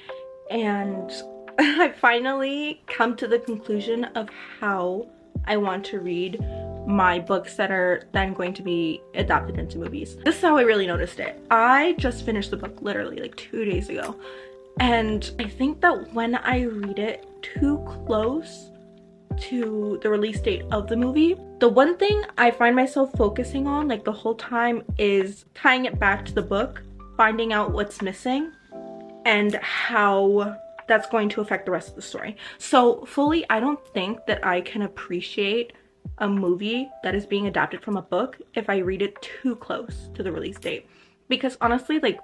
Speaker 1: and I finally come to the conclusion of how I want to read my books that are then going to be adapted into movies. This is how I really noticed it. I just finished the book literally like 2 days ago, and I think that when I read it too close to the release date of the movie, the one thing I find myself focusing on like the whole time is tying it back to the book, finding out what's missing and how that's going to affect the rest of the story. So fully, I don't think that I can appreciate a movie that is being adapted from a book if I read it too close to the release date. Because honestly, like,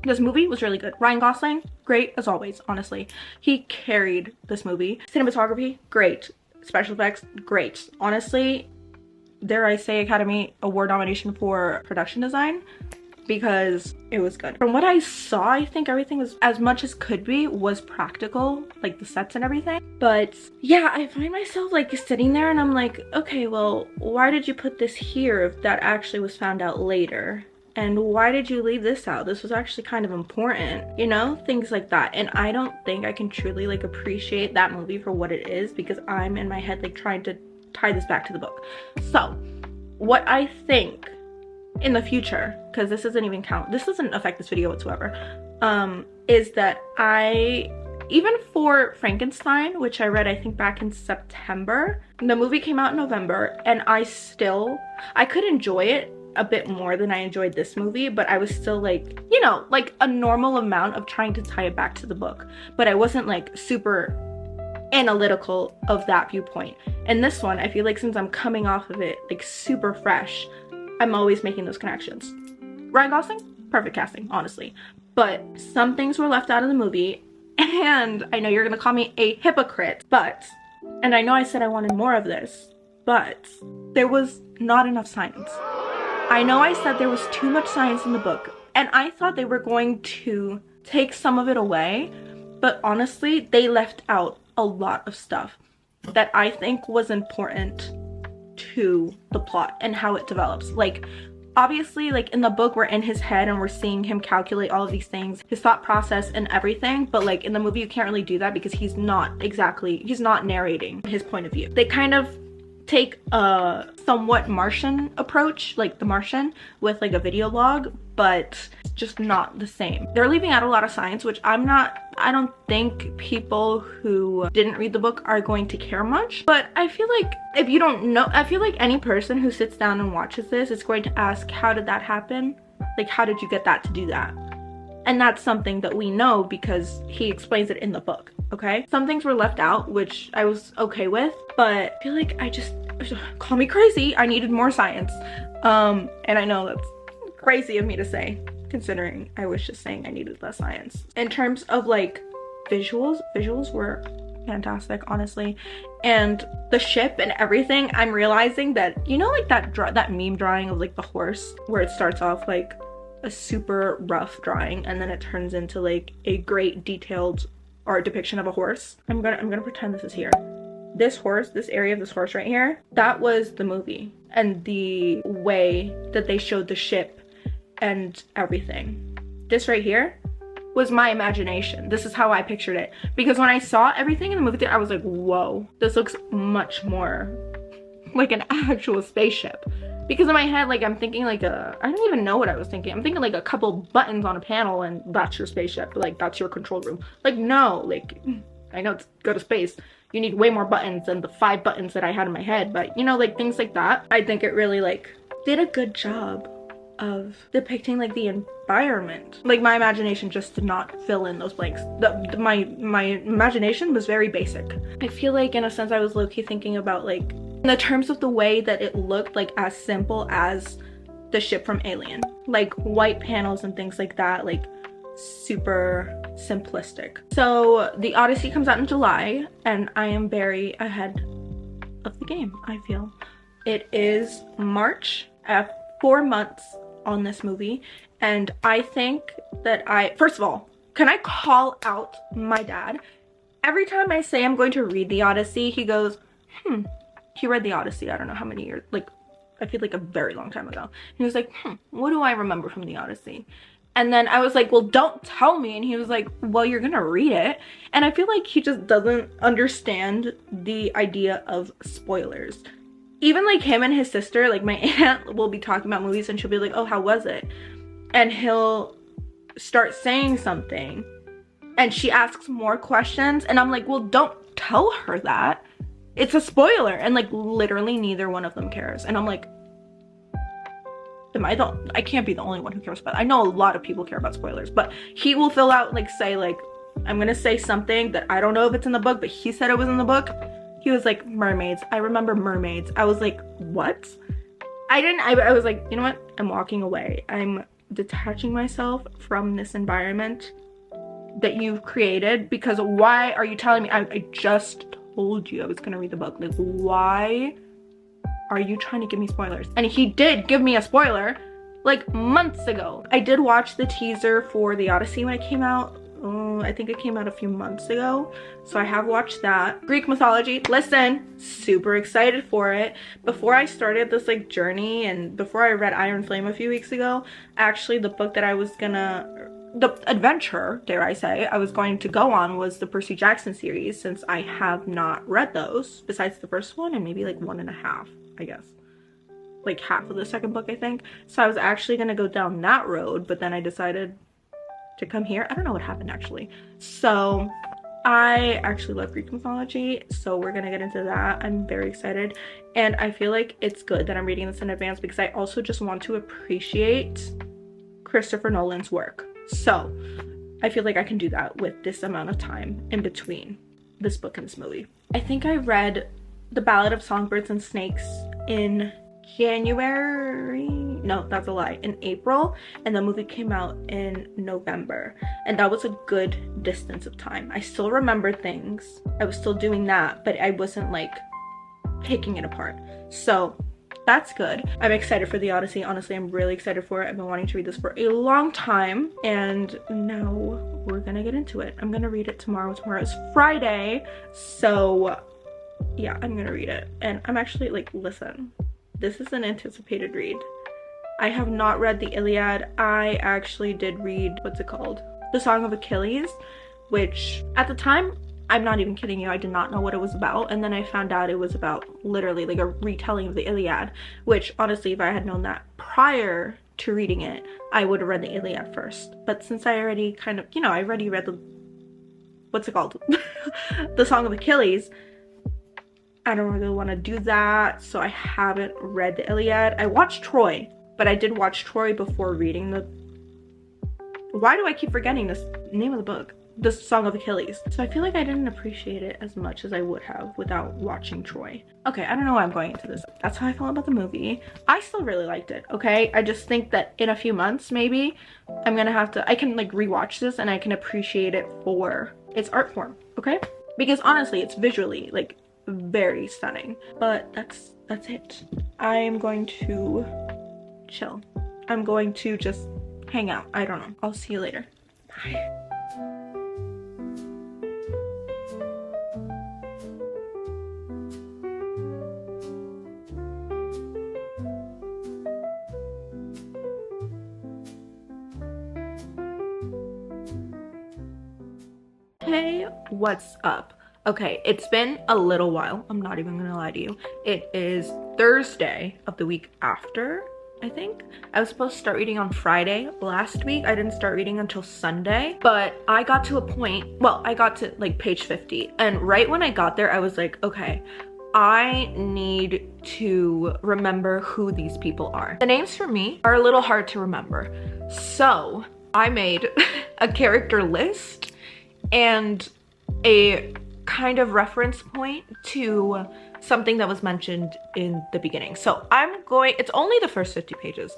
Speaker 1: this movie was really good. Ryan Gosling, great as always, honestly. He carried this movie. Cinematography, great. Special effects, great. Honestly, dare I say Academy Award nomination for production design, because it was good. From what I saw, I think everything was, as much as could be, was practical, like the sets and everything. But yeah, I find myself like sitting there and I'm like, okay, well, why did you put this here if that actually was found out later? And why did you leave this out? This was actually kind of important, you know, things like that. And I don't think I can truly like appreciate that movie for what it is, because I'm in my head like trying to tie this back to the book. So what I think in the future, because this doesn't affect this video whatsoever, is that even for Frankenstein, which I read I think back in September, the movie came out in November, and I could enjoy it a bit more than I enjoyed this movie, but I was still like, you know, like a normal amount of trying to tie it back to the book, but I wasn't like super analytical of that viewpoint. And this one, I feel like since I'm coming off of it like super fresh, I'm always making those connections. Ryan Gosling, perfect casting, honestly, but some things were left out of the movie, and I know you're gonna call me a hypocrite, and I know I said I wanted more of this, but there was not enough science. I know I said there was too much science in the book, and I thought they were going to take some of it away, but honestly, they left out a lot of stuff that I think was important to the plot and how it develops. Like, obviously, like in the book, we're in his head and we're seeing him calculate all of these things, his thought process and everything, but like in the movie, you can't really do that because he's not narrating his point of view. They kind of take a somewhat Martian approach, like The Martian, with like a video log, but just not the same. They're leaving out a lot of science, which I don't think people who didn't read the book are going to care much. But I feel like if you don't know, I feel like any person who sits down and watches this is going to ask, how did that happen? Like, how did you get that to do that? And that's something that we know because he explains it in the book, okay? Some things were left out, which I was okay with, but I feel like call me crazy, I needed more science. And I know that's crazy of me to say, considering I was just saying I needed less science. In terms of like visuals were fantastic, honestly. And the ship and everything, I'm realizing that, you know, like that meme drawing of like the horse, where it starts off like a super rough drawing and then it turns into like a great detailed art depiction of a horse. I'm gonna pretend this is here. This area of this horse right here, that was the movie, and the way that they showed the ship and everything. This right here was my imagination. This is how I pictured it, because when I saw everything in the movie theater, I was like, whoa, this looks much more like an actual spaceship. Because in my head, like, I'm thinking like I don't even know what I was thinking. I'm thinking like a couple buttons on a panel and that's your spaceship. Like, that's your control room. Like, no, like, I know it's go to space. You need way more buttons than the 5 buttons that I had in my head. But, you know, like, things like that. I think it really, like, did a good job of depicting, like, the environment. Like, my imagination just did not fill in those blanks. My imagination was very basic. I feel like, in a sense, I was low-key thinking about, like, in the terms of the way that it looked, like, as simple as the ship from Alien. Like, white panels and things like that, like, super simplistic. So the Odyssey comes out in July, and I am very ahead of the game, I feel. It is March. I have 4 months on this movie, and I think that first of all, can I call out my dad? Every time I say I'm going to read the Odyssey, he goes, he read the Odyssey, I don't know how many years, like, I feel like a very long time ago. He was like, what do I remember from the Odyssey? And then I was like, well, don't tell me. And he was like, well, you're gonna read it. And I feel like he just doesn't understand the idea of spoilers. Even like him and his sister, like my aunt will be talking about movies and she'll be like, oh, how was it? And he'll start saying something and she asks more questions. And I'm like, well, don't tell her that. It's a spoiler. And like literally neither one of them cares. And I'm like, I can't be the only one who cares about it. I know a lot of people care about spoilers, but he will fill out, like, say, like, I'm gonna say something that I don't know if it's in the book, but he said it was in the book. He was like, mermaids. I remember mermaids. I was like, what? I was like, you know what? I'm walking away. I'm detaching myself from this environment that you've created, because why are you telling me? I just told you I was gonna read the book. Like, why are you trying to give me spoilers? And he did give me a spoiler like months ago. I did watch the teaser for the Odyssey when it came out I think it came out a few months ago, so I have watched that. Greek mythology, listen, super excited for it. Before I started this like journey and before I read Iron Flame a few weeks ago, actually the book that I was gonna, the adventure, dare I say, I was going to go on was the Percy Jackson series, since I have not read those besides the first one and maybe like 1.5, I guess. Like half of the second book, I think. So I was actually gonna go down that road, but then I decided to come here. I don't know what happened actually. So I actually love Greek mythology, so we're gonna get into that. I'm very excited, and I feel like it's good that I'm reading this in advance because I also just want to appreciate Christopher Nolan's work. So I feel like I can do that with this amount of time in between this book and this movie. I think I read The Ballad of Songbirds and Snakes in January, no, that's a lie, in April, and the movie came out in November, and that was a good distance of time. I still remember things, I was still doing that, but I wasn't like picking it apart, so that's good. I'm excited for the Odyssey. Honestly, I'm really excited for it. I've been wanting to read this for a long time, and now we're gonna get into it. I'm gonna read it tomorrow. Tomorrow is Friday, so yeah, I'm gonna read it. And I'm actually like, listen, this is an anticipated read. I have not read the Iliad. I actually did read, what's it called? The Song of Achilles, which at the time, I'm not even kidding you, I did not know what it was about. And then I found out it was about literally like a retelling of the Iliad, which honestly, if I had known that prior to reading it, I would have read the Iliad first. But since I already kind of, you know, I already read the, what's it called? The Song of Achilles, I don't really want to do that, so I haven't read the Iliad. I watched Troy, but I did watch Troy before reading the... Why do I keep forgetting this name of the book? The Song of Achilles. So I feel like I didn't appreciate it as much as I would have without watching Troy. Okay, I don't know why I'm going into this. That's how I felt about the movie. I still really liked it, okay? I just think that in a few months, maybe, I'm gonna have to... I can like rewatch this and I can appreciate it for its art form, okay? Because honestly, it's visually like very stunning. But that's it. I'm going to chill. I'm going to just hang out. I don't know. I'll see you later. Bye. Hey, what's up? Okay, it's been a little while. I'm not even gonna lie to you. It is Thursday of the week after, I think. I was supposed to start reading on Friday last week. I didn't start reading until Sunday, but I got to a point, well, I got to like page 50, and right when I got there, I was like, okay, I need to remember who these people are. The names for me are a little hard to remember. So I made a character list and a kind of reference point to something that was mentioned in the beginning. So it's only the first 50 pages.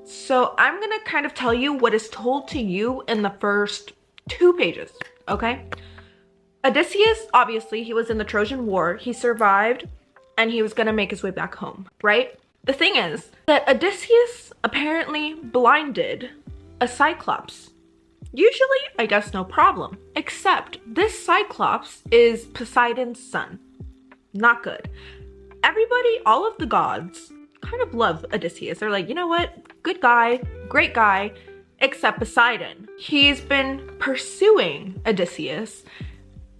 Speaker 1: So I'm gonna kind of tell you what is told to you in the first 2 pages, okay? Odysseus, obviously, he was in the Trojan War, he survived, and he was gonna make his way back home, right? The thing is that Odysseus apparently blinded a Cyclops. Usually, I guess no problem, except this Cyclops is Poseidon's son. Not good. Everybody, all of the gods, kind of love Odysseus. They're like, you know what? Good guy, great guy, except Poseidon. He's been pursuing Odysseus,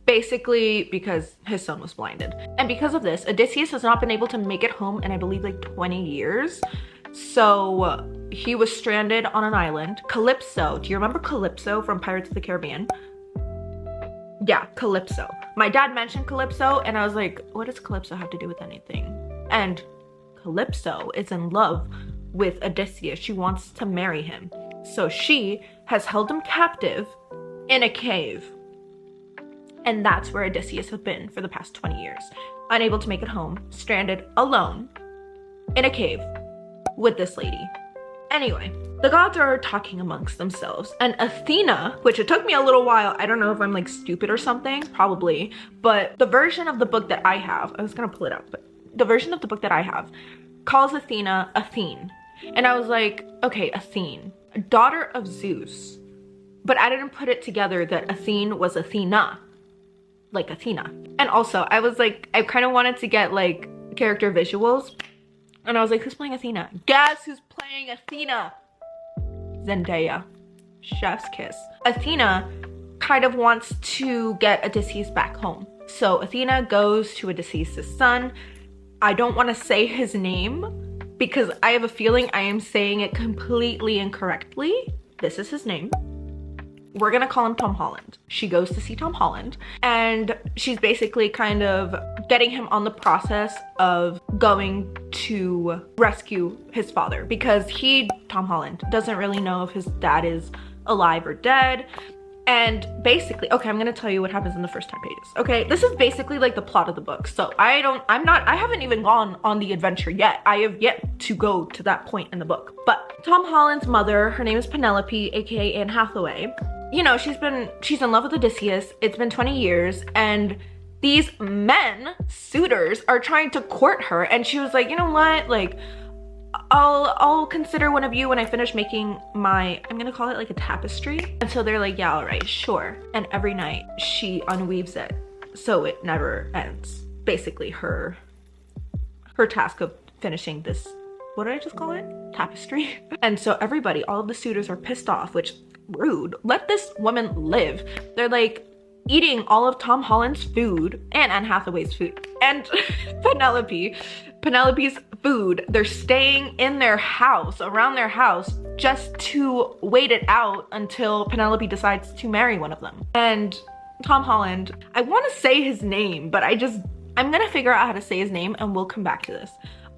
Speaker 1: basically because his son was blinded. And because of this, Odysseus has not been able to make it home in, I believe, like 20 years. So he was stranded on an island. Calypso, do you remember Calypso from Pirates of the Caribbean? Yeah, Calypso. My dad mentioned Calypso and I was like, what does Calypso have to do with anything? And Calypso is in love with Odysseus. She wants to marry him. So she has held him captive in a cave. And that's where Odysseus has been for the past 20 years. Unable to make it home, stranded alone in a cave with this lady. Anyway, the gods are talking amongst themselves, and Athena, which it took me a little while, I don't know if I'm like stupid or something, probably, but the version of the book that I have, I was gonna pull it up, but the version of the book that I have calls Athena Athene. And I was like, okay, Athene, daughter of Zeus. but I didn't put it together that Athene was Athena, like Athena. And also, I was like, I kind of wanted to get like character visuals, and I was like, who's playing Athena? Guess who's playing Athena? Zendaya. Chef's kiss. Athena kind of wants to get Odysseus back home. So Athena goes to Odysseus' son. I don't want to say his name because I have a feeling I am saying it completely incorrectly. This is his name. We're gonna call him Tom Holland. She goes to see Tom Holland, and she's basically kind of getting him on the process of going to rescue his father, because Tom Holland, doesn't really know if his dad is alive or dead. And basically, okay, I'm gonna tell you what happens in the first 10 pages. Okay, this is basically like the plot of the book. So I haven't even gone on the adventure yet. I have yet to go to that point in the book. But Tom Holland's mother, her name is Penelope, aka Anne Hathaway. You know, she's in love with Odysseus. It's been 20 years, and these men, suitors, are trying to court her. And she was like, you know what? Like, I'll consider one of you when I finish making my, I'm gonna call it like a tapestry. And so they're like, yeah, all right, sure. And every night she unweaves it so it never ends. Basically her task of finishing this, what did I just call it? Tapestry. And so everybody, all of the suitors are pissed off, which rude. Let this woman live. They're like eating all of Tom Holland's food and Anne Hathaway's food and Penelope's food. They're staying in their house, around their house, just to wait it out until Penelope decides to marry one of them. And Tom Holland, I want to say his name, but I'm gonna figure out how to say his name and we'll come back to this.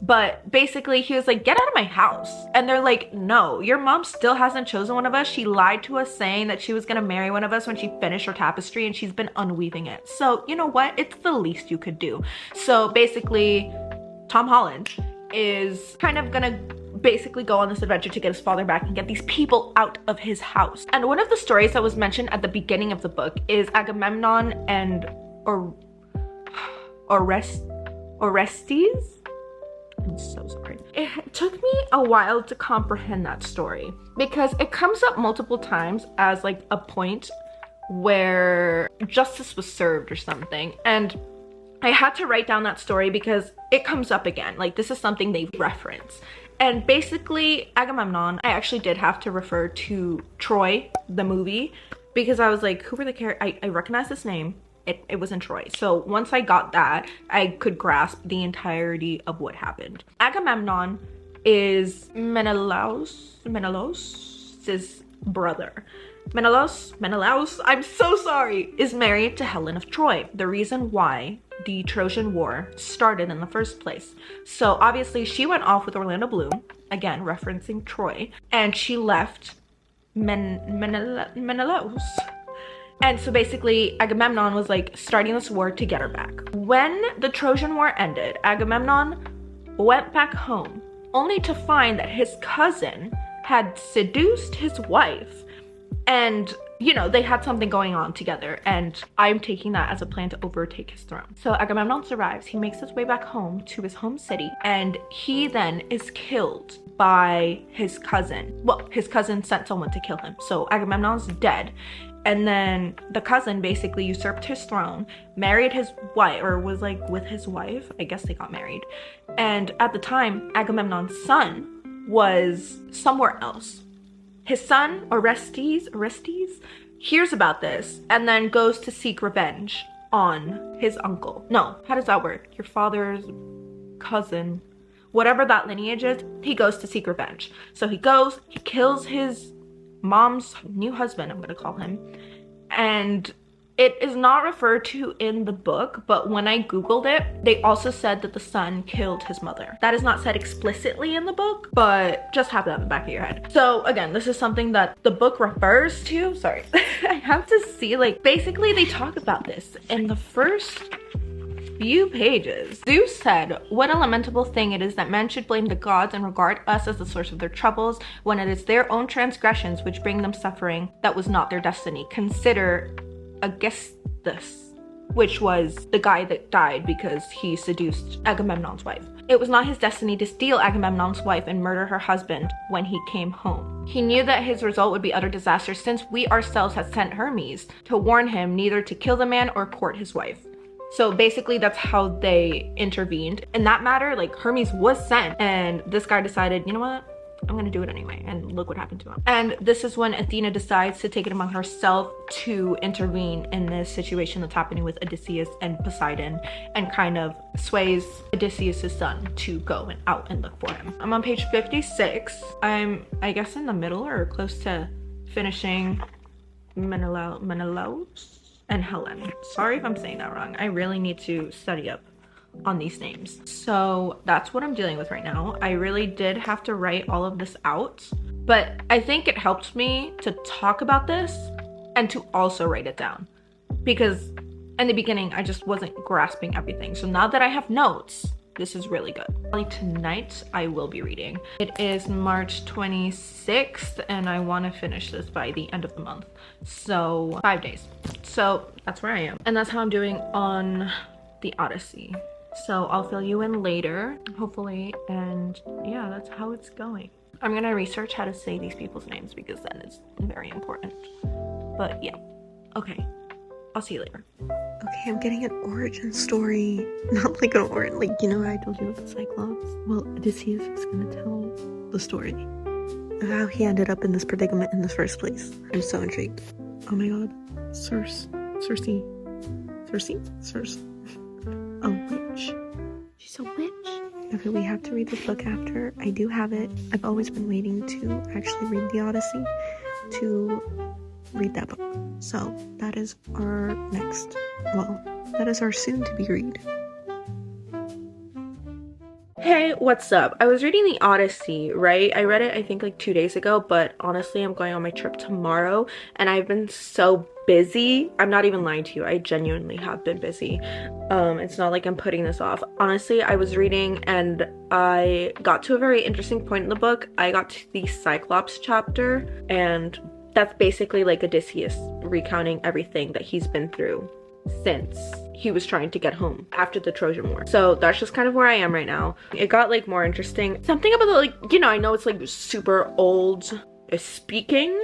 Speaker 1: But basically he was like, get out of my house. And they're like, no, your mom still hasn't chosen one of us. She lied to us saying that she was gonna marry one of us when she finished her tapestry, and she's been unweaving it. So you know what? It's the least you could do. So basically Tom Holland is kind of gonna basically go on this adventure to get his father back and get these people out of his house. And one of the stories that was mentioned at the beginning of the book is Agamemnon and Orestes. I'm so sorry. It took me a while to comprehend that story because it comes up multiple times as like a point where justice was served or something. And I had to write down that story because it comes up again. Like, this is something they reference. And basically Agamemnon, I actually did have to refer to Troy, the movie, because I was like, who were the characters? I recognize this name. It was in Troy. So once I got that, I could grasp the entirety of what happened. Agamemnon is Menelaus's brother. Menelaus, I'm so sorry, is married to Helen of Troy, the reason why the Trojan War started in the first place. So obviously she went off with Orlando Bloom, again referencing Troy, and she left Menelaus. And so basically Agamemnon was like starting this war to get her back. When the Trojan War ended, Agamemnon went back home only to find that his cousin had seduced his wife, and you know, they had something going on together, and I'm taking that as a plan to overtake his throne. So Agamemnon survives. He makes his way back home to his home city, and he then is killed by his cousin. Well, his cousin sent someone to kill him. So Agamemnon's dead. And then the cousin basically usurped his throne, married his wife, or was like with his wife. I guess they got married. And at the time, Agamemnon's son was somewhere else. His son, Orestes, hears about this and then goes to seek revenge on his uncle. No, how does that work? Your father's cousin, whatever that lineage is, he goes to seek revenge. So he goes, he kills his mom's new husband, I'm gonna call him, and it is not referred to in the book, but when I googled it, they also said that the son killed his mother. That is not said explicitly in the book, but just have that in the back of your head. So again, this is something that the book refers to. Sorry, I have to see, like, basically they talk about this in the first few pages. Zeus said, what a lamentable thing it is that men should blame the gods and regard us as the source of their troubles, when it is their own transgressions which bring them suffering that was not their destiny. Consider Augustus. which was the guy that died because he seduced Agamemnon's wife. It was not his destiny to steal Agamemnon's wife and murder her husband when he came home. He knew that his result would be utter disaster since we ourselves had sent Hermes to warn him neither to kill the man or court his wife. So basically that's how they intervened. In that matter, like Hermes was sent and this guy decided, you know what? I'm gonna do it anyway, and look what happened to him. And this is when Athena decides to take it among herself to intervene in this situation that's happening with Odysseus and Poseidon, and kind of sways Odysseus' son to go out and look for him. I'm on page 56. I'm, I guess, in the middle or close to finishing Menelaus and Helen. Sorry if I'm saying that wrong. I really need to study up on these names. So that's what I'm dealing with right now. I really did have to write all of this out, but I think it helped me to talk about this and to also write it down, because in the beginning I just wasn't grasping everything. So now that I have notes, this is really good. Tonight I will be reading. It is March 26th and I want to finish this by the end of the month. So 5 days. So that's where I am. And that's how I'm doing on the Odyssey. So I'll fill you in later, hopefully, and yeah, that's how it's going. I'm gonna research how to say these people's names because then it's very important. But yeah, okay, I'll see you later. Okay, I'm getting an origin story. Not like an origin, like, you know how I told you about the Cyclops? Well, Odysseus is gonna tell the story of how he ended up in this predicament in the first place. I'm so intrigued. Oh my god, Circe. A witch. She's a witch. Okay, we have to read this book after. I do have it. I've always been waiting to actually read the Odyssey, to read that book. So that is our that is our soon to be read. Hey, what's up? I was reading the Odyssey, right? I read it I think like 2 days ago, but honestly I'm going on my trip tomorrow and I've been so busy. I'm not even lying to you. I genuinely have been busy. It's not like I'm putting this off. Honestly, I was reading and I got to a very interesting point in the book. I got to the Cyclops chapter, and that's basically like Odysseus recounting everything that he's been through since he was trying to get home after the Trojan War. So that's just kind of where I am right now. It got like more interesting. Something about the, like, you know, I know it's like super old speaking,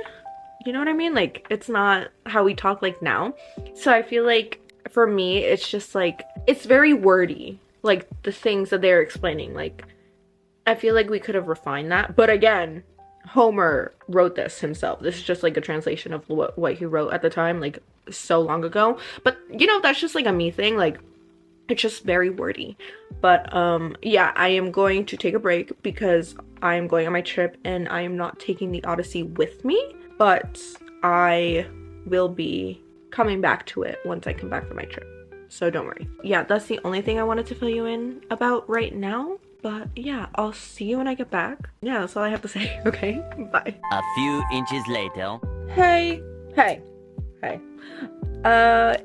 Speaker 1: you know what I mean? Like, it's not how we talk like now. So I feel like for me, it's just like, it's very wordy, like the things that they're explaining. Like, I feel like we could have refined that. But again, Homer wrote this himself. This is just like a translation of what he wrote at the time, like so long ago. But you know, that's just like a me thing. Like, it's just very wordy. But yeah, I am going to take a break because I am going on my trip and I am not taking the Odyssey with me. But I will be coming back to it once I come back from my trip. So don't worry. Yeah, that's the only thing I wanted to fill you in about right now. But yeah, I'll see you when I get back. Yeah, that's all I have to say. Okay, bye.
Speaker 2: A few inches later.
Speaker 1: Hey.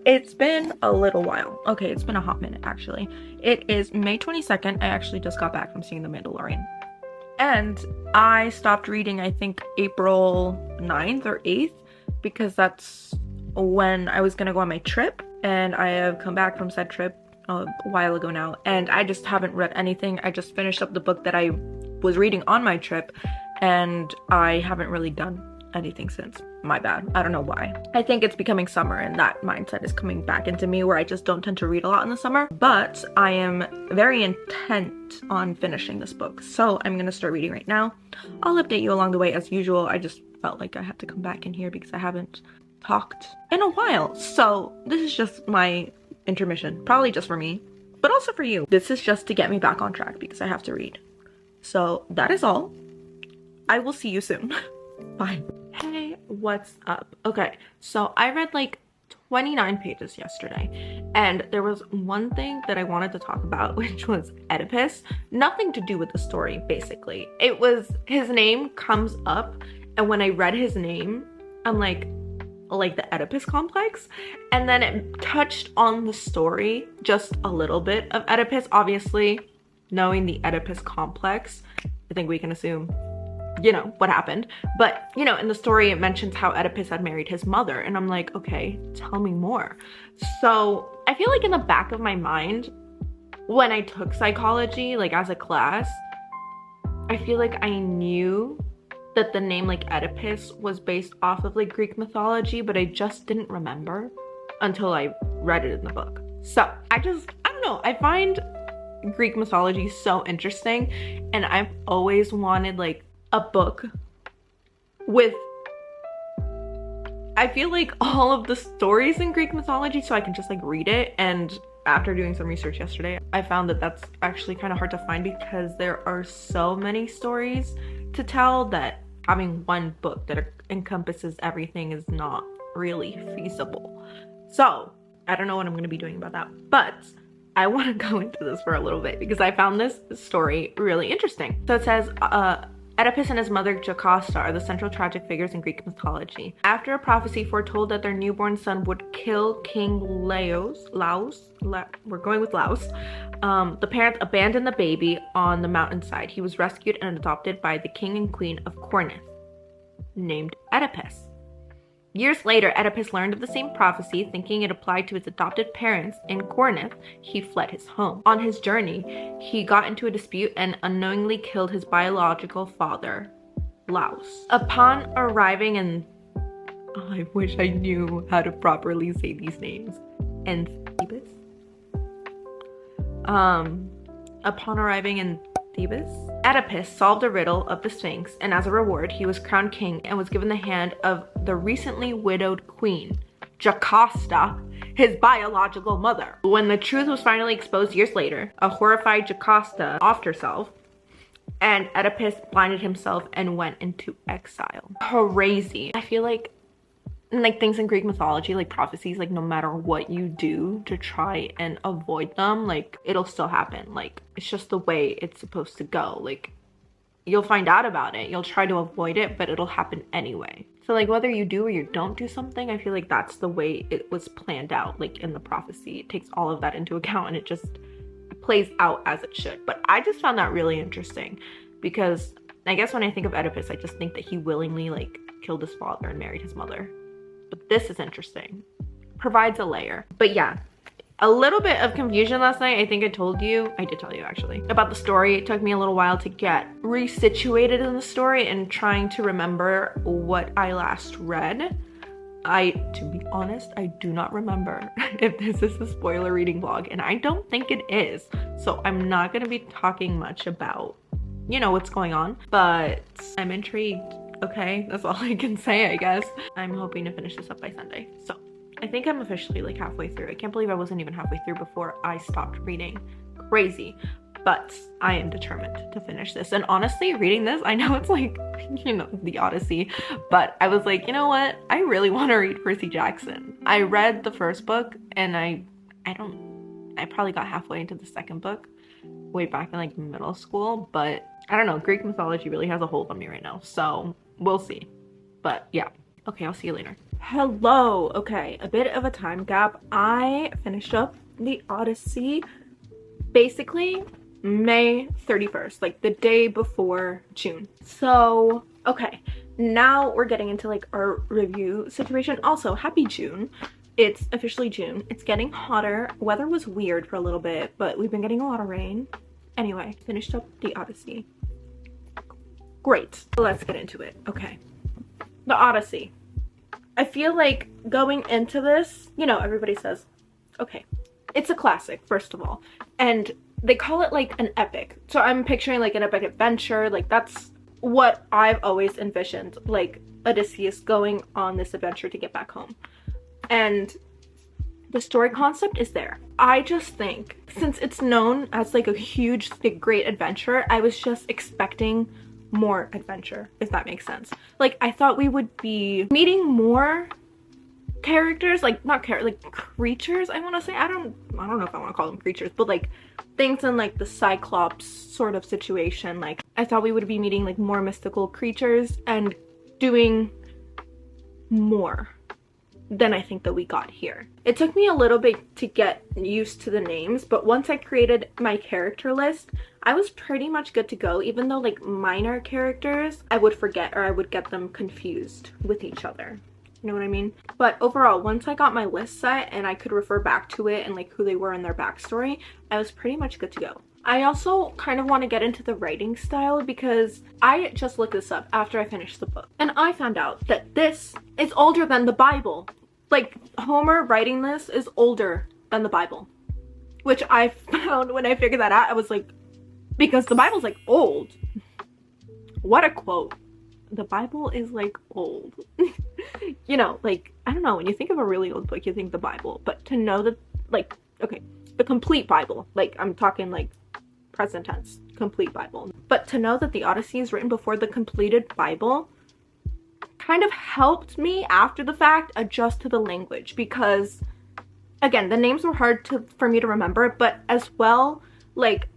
Speaker 1: It's been a little while. Okay, it's been a hot minute actually. It is May 22nd. I actually just got back from seeing The Mandalorian. And I stopped reading, I think, April 9th or 8th, because that's when I was gonna go on my trip. And I have come back from said trip a while ago now, and I just haven't read anything. I just finished up the book that I was reading on my trip, and I haven't really done anything since. My bad. I don't know why. I think it's becoming summer and that mindset is coming back into me where I just don't tend to read a lot in the summer, but I am very intent on finishing this book. So I'm gonna start reading right now. I'll update you along the way as usual. I just felt like I had to come back in here because I haven't talked in a while. So this is just my intermission, probably just for me, but also for you. This is just to get me back on track because I have to read. So that is all. I will see you soon. Bye. Hey, what's up? Okay, so I read like 29 pages yesterday, and there was one thing that I wanted to talk about, which was Oedipus. Nothing to do with the story, basically. It was, his name comes up, and when I read his name, I'm like the Oedipus complex, and then it touched on the story just a little bit of Oedipus. Obviously, knowing the Oedipus complex, I think we can assume you know, what happened. But, you know, in the story, it mentions how Oedipus had married his mother. And I'm like, okay, tell me more. So I feel like in the back of my mind, when I took psychology, like as a class, I feel like I knew that the name like Oedipus was based off of like Greek mythology, but I just didn't remember until I read it in the book. So I don't know, I find Greek mythology so interesting, and I've always wanted like a book with, I feel like, all of the stories in Greek mythology so I can just like read it. And after doing some research yesterday, I found that that's actually kind of hard to find because there are so many stories to tell that having one book that encompasses everything is not really feasible. So I don't know what I'm going to be doing about that, but I want to go into this for a little bit because I found this story really interesting. So it says, Oedipus and his mother Jocasta are the central tragic figures in Greek mythology. After a prophecy foretold that their newborn son would kill King we're going with Laos, the parents abandoned the baby on the mountainside. He was rescued and adopted by the king and queen of Corinth, named Oedipus. Years later, Oedipus learned of the same prophecy. Thinking it applied to his adopted parents in Corinth, he fled his home. On his journey, he got into a dispute and unknowingly killed his biological father, Laos. Upon arriving in... Oh, I wish I knew how to properly say these names. Thebes? Upon arriving in Thebes, Oedipus solved a riddle of the Sphinx, and as a reward, he was crowned king and was given the hand of the recently widowed queen, Jocasta, his biological mother. When the truth was finally exposed years later, a horrified Jocasta offed herself, and Oedipus blinded himself and went into exile. Crazy. I feel like things in Greek mythology, like prophecies, like no matter what you do to try and avoid them, like it'll still happen. Like it's just the way it's supposed to go. Like you'll find out about it, you'll try to avoid it, but it'll happen anyway. So like whether you do or you don't do something, I feel like that's the way it was planned out, like in the prophecy. It takes all of that into account and it just plays out as it should. But I just found that really interesting because I guess when I think of Oedipus, I just think that he willingly like killed his father and married his mother. But this is interesting. Provides a layer. But yeah, a little bit of confusion last night. I think I did tell you actually, about the story. It took me a little while to get resituated in the story and trying to remember what I last read. To be honest, I do not remember if this is a spoiler reading vlog, and I don't think it is. So I'm not gonna be talking much about, you know, what's going on, but I'm intrigued. Okay, that's all I can say, I guess. I'm hoping to finish this up by Sunday. So I think I'm officially like halfway through. I can't believe I wasn't even halfway through before I stopped reading. Crazy. But I am determined to finish this. And honestly, reading this, I know it's like, you know, the Odyssey, but I was like, you know what? I really want to read Percy Jackson. I read the first book and I probably got halfway into the second book way back in like middle school, but I don't know, Greek mythology really has a hold on me right now, so we'll see. But yeah, okay, I'll see you later. Hello. Okay, a bit of a time gap. I finished up the Odyssey basically May 31st, like the day before June. So okay, now we're getting into like our review situation. Also, happy June. It's officially June. It's getting hotter. Weather was weird for a little bit, but we've been getting a lot of rain. Anyway, finished up the Odyssey. Great. Let's get into it. Okay. The Odyssey. I feel like going into this, you know, everybody says, okay, it's a classic, first of all. And they call it like an epic. So I'm picturing like an epic adventure. Like that's what I've always envisioned. Like Odysseus going on this adventure to get back home. And the story concept is there. I just think since it's known as like a huge, like, great adventure, I was just expecting more adventure, if that makes sense. Like I thought we would be meeting more characters, like like creatures, I want to say. I don't know if I want to call them creatures, but like things in like the Cyclops sort of situation. Like I thought we would be meeting like more mystical creatures and doing more than I think that we got here. It took me a little bit to get used to the names, but once I created my character list, I was pretty much good to go, even though like minor characters I would forget or I would get them confused with each other. You know what I mean? But overall, once I got my list set and I could refer back to it and like who they were and their backstory, I was pretty much good to go. I also kind of want to get into the writing style because I just looked this up after I finished the book. And I found out that this is older than the Bible. Like, Homer writing this is older than the Bible. Which I found when I figured that out, I was like, because the Bible's like old. What a quote. The Bible is like old. You know, like, I don't know, when you think of a really old book, you think the Bible. But to know that, like, okay, the complete Bible, like, I'm talking like present tense, complete Bible. But to know that the Odyssey is written before the completed Bible kind of helped me after the fact adjust to the language, because again, the names were hard for me to remember, but as well, like,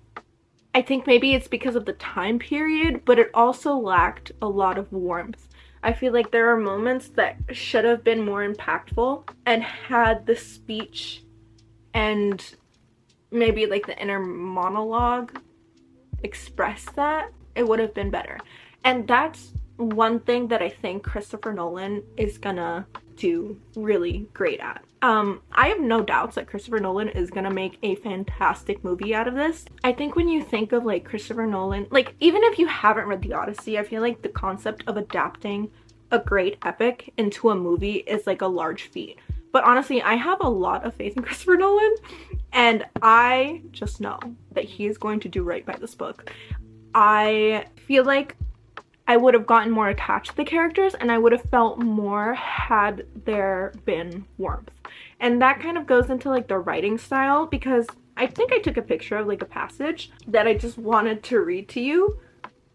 Speaker 1: I think maybe it's because of the time period, but it also lacked a lot of warmth. I feel like there are moments that should have been more impactful and had the speech and maybe like the inner monologue express that, it would have been better. And that's one thing that I think Christopher Nolan is gonna do really great at. I have no doubts that Christopher Nolan is gonna make a fantastic movie out of this. I think when you think of like Christopher Nolan, like even if you haven't read the Odyssey, I feel like the concept of adapting a great epic into a movie is like a large feat. But honestly, I have a lot of faith in Christopher Nolan, and I just know that he is going to do right by this book. I feel like I would have gotten more attached to the characters and I would have felt more had there been warmth. And that kind of goes into like the writing style, because I think I took a picture of like a passage that I just wanted to read to you,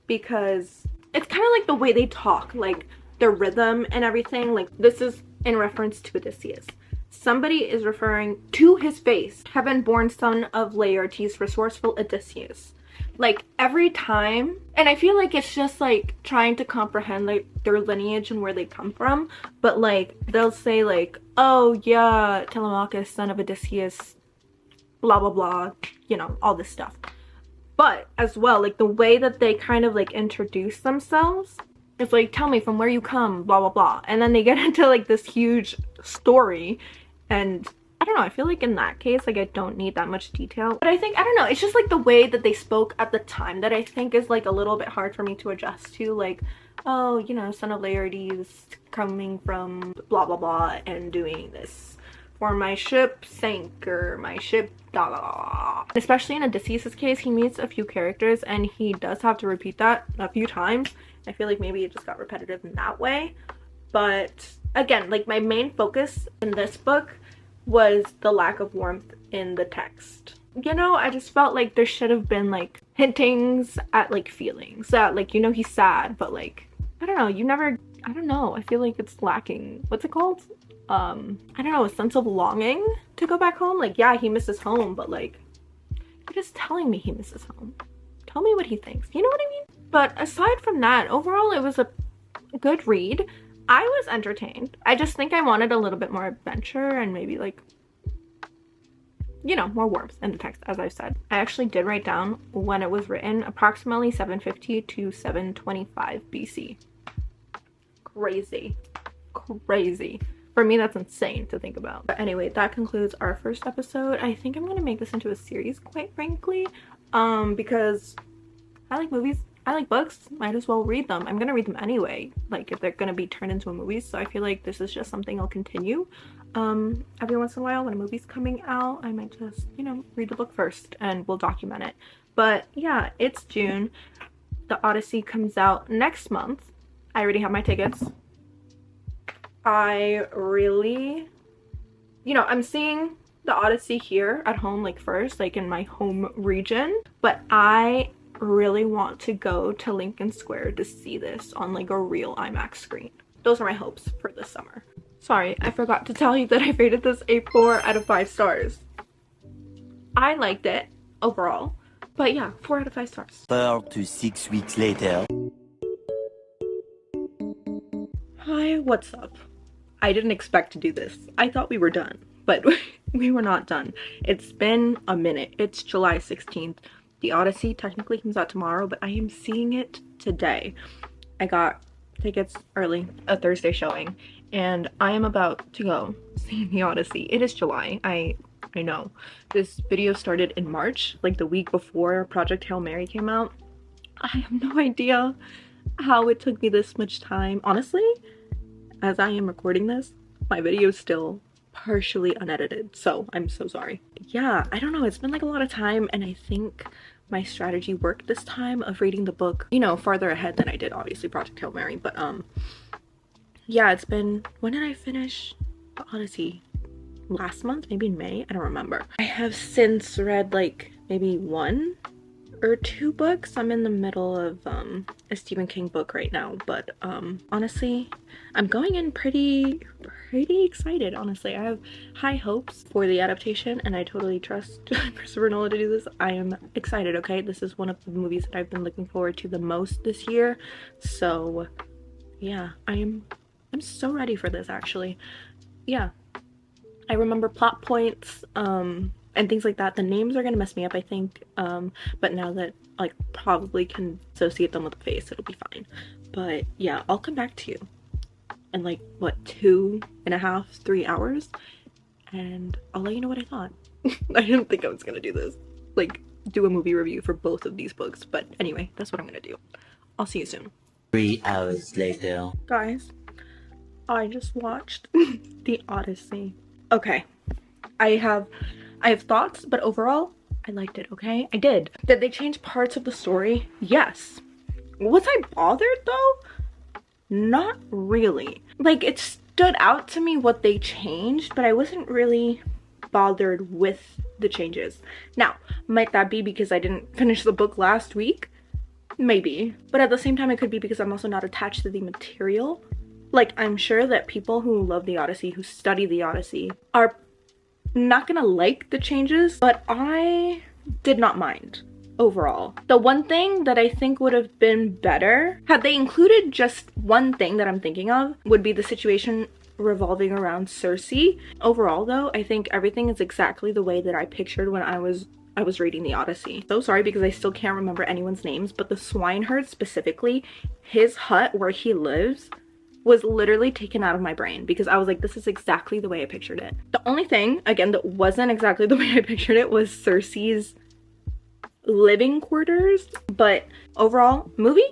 Speaker 1: because it's kind of like the way they talk, like the rhythm and everything. Like, this is in reference to Odysseus. Somebody is referring to his face, heaven-born son of Laertes, resourceful Odysseus. Like, every time, and I feel like it's just like trying to comprehend like their lineage and where they come from, but like they'll say like, oh yeah, Telemachus, son of Odysseus, blah blah blah, you know, all this stuff. But as well, like the way that they kind of like introduce themselves, it's like, tell me from where you come, blah blah blah, and then they get into like this huge story. And I don't know, I feel like in that case, like I don't need that much detail. But I think, I don't know, it's just like the way that they spoke at the time that I think is like a little bit hard for me to adjust to. Like, oh, you know, son of Laertes coming from blah blah blah and doing this. For my ship sank, or my ship blah blah blah. Especially in Odysseus' case, he meets a few characters and he does have to repeat that a few times. I feel like maybe it just got repetitive in that way. But again, like my main focus in this book was the lack of warmth in the text. You know, I just felt like there should have been like hintings at like feelings that, like, you know, he's sad, but like, I don't know, you never, I don't know, I feel like it's lacking. What's it called? I don't know, a sense of longing to go back home. Like, yeah, he misses home, but like, you're just telling me he misses home. Tell me what he thinks. You know what I mean? But aside from that, overall, it was a good read. I was entertained. I just think I wanted a little bit more adventure and maybe like, you know, more warmth in the text, as I said. I actually did write down when it was written, approximately 750 to 725 BC. Crazy. Crazy. For me, that's insane to think about. But anyway, that concludes our first episode. I think I'm gonna make this into a series, quite frankly, because I like movies. I like books, might as well read them. I'm gonna read them anyway, like if they're gonna be turned into a movie, so I feel like this is just something I'll continue. Every once in a while when a movie's coming out, I might just, you know, read the book first and we'll document it. But yeah, it's June. The Odyssey comes out next month. I already have my tickets. I really, you know, I'm seeing the Odyssey here at home, like first, like in my home region, but I really want to go to Lincoln Square to see this on like a real IMAX screen. Those are my hopes for this summer. Sorry, I forgot to tell you that I rated this a 4 out of 5 stars. I liked it overall, but yeah, 4 out of 5 stars.
Speaker 2: 4 to 6 weeks later.
Speaker 1: Hi, what's up? I didn't expect to do this. I thought we were done, but we were not done. It's been a minute. It's July 16th. The Odyssey technically comes out tomorrow, but I am seeing it today. I got tickets early, a Thursday showing, and I am about to go see the Odyssey. It is July. I know. This video started in March, like the week before Project Hail Mary came out. I have no idea how it took me this much time. Honestly, as I am recording this, my video is still partially unedited, so I'm so sorry. Yeah, I don't know, it's been like a lot of time, and I think my strategy worked this time of reading the book, you know, farther ahead than I did obviously Project Hail Mary. But yeah, it's been, when did I finish the Odyssey? Last month, maybe in May, I don't remember. I have since read like maybe 1 or 2 books. I'm in the middle of a Stephen King book right now, but honestly, I'm going in pretty excited. Honestly, I have high hopes for the adaptation, and I totally trust Christopher Nolan to do this. I am excited. Okay, this is one of the movies that I've been looking forward to the most this year, so yeah, I'm so ready for this, actually. Yeah, I remember plot points and things like that. The names are gonna mess me up, I think, but now that like probably can associate them with the face, it'll be fine. But yeah, I'll come back to you in like what, 2.5, 3 hours, and I'll let you know what I thought. I didn't think I was gonna do this, like do a movie review for both of these books, but anyway, that's what I'm gonna do. I'll see you soon.
Speaker 2: 3 hours later.
Speaker 1: Guys, I just watched the Odyssey. Okay, I have thoughts, but overall I liked it. Okay, I did. Did they change parts of the story? Yes. Was I bothered though? Not really. Like, it stood out to me what they changed, but I wasn't really bothered with the changes. Now, might that be because I didn't finish the book last week? Maybe, but at the same time it could be because I'm also not attached to the material. Like, I'm sure that people who love the Odyssey, who study the Odyssey, are not gonna like the changes, but I did not mind overall. The one thing that I think would have been better, had they included just one thing that I'm thinking of, would be the situation revolving around Cersei. Overall though, I think everything is exactly the way that I pictured when I was reading the Odyssey. So sorry because I still can't remember anyone's names, but the swineherd specifically, his hut where he lives, was literally taken out of my brain because I was like, this is exactly the way I pictured it. The only thing, again, that wasn't exactly the way I pictured it was Cersei's living quarters. But overall, movie,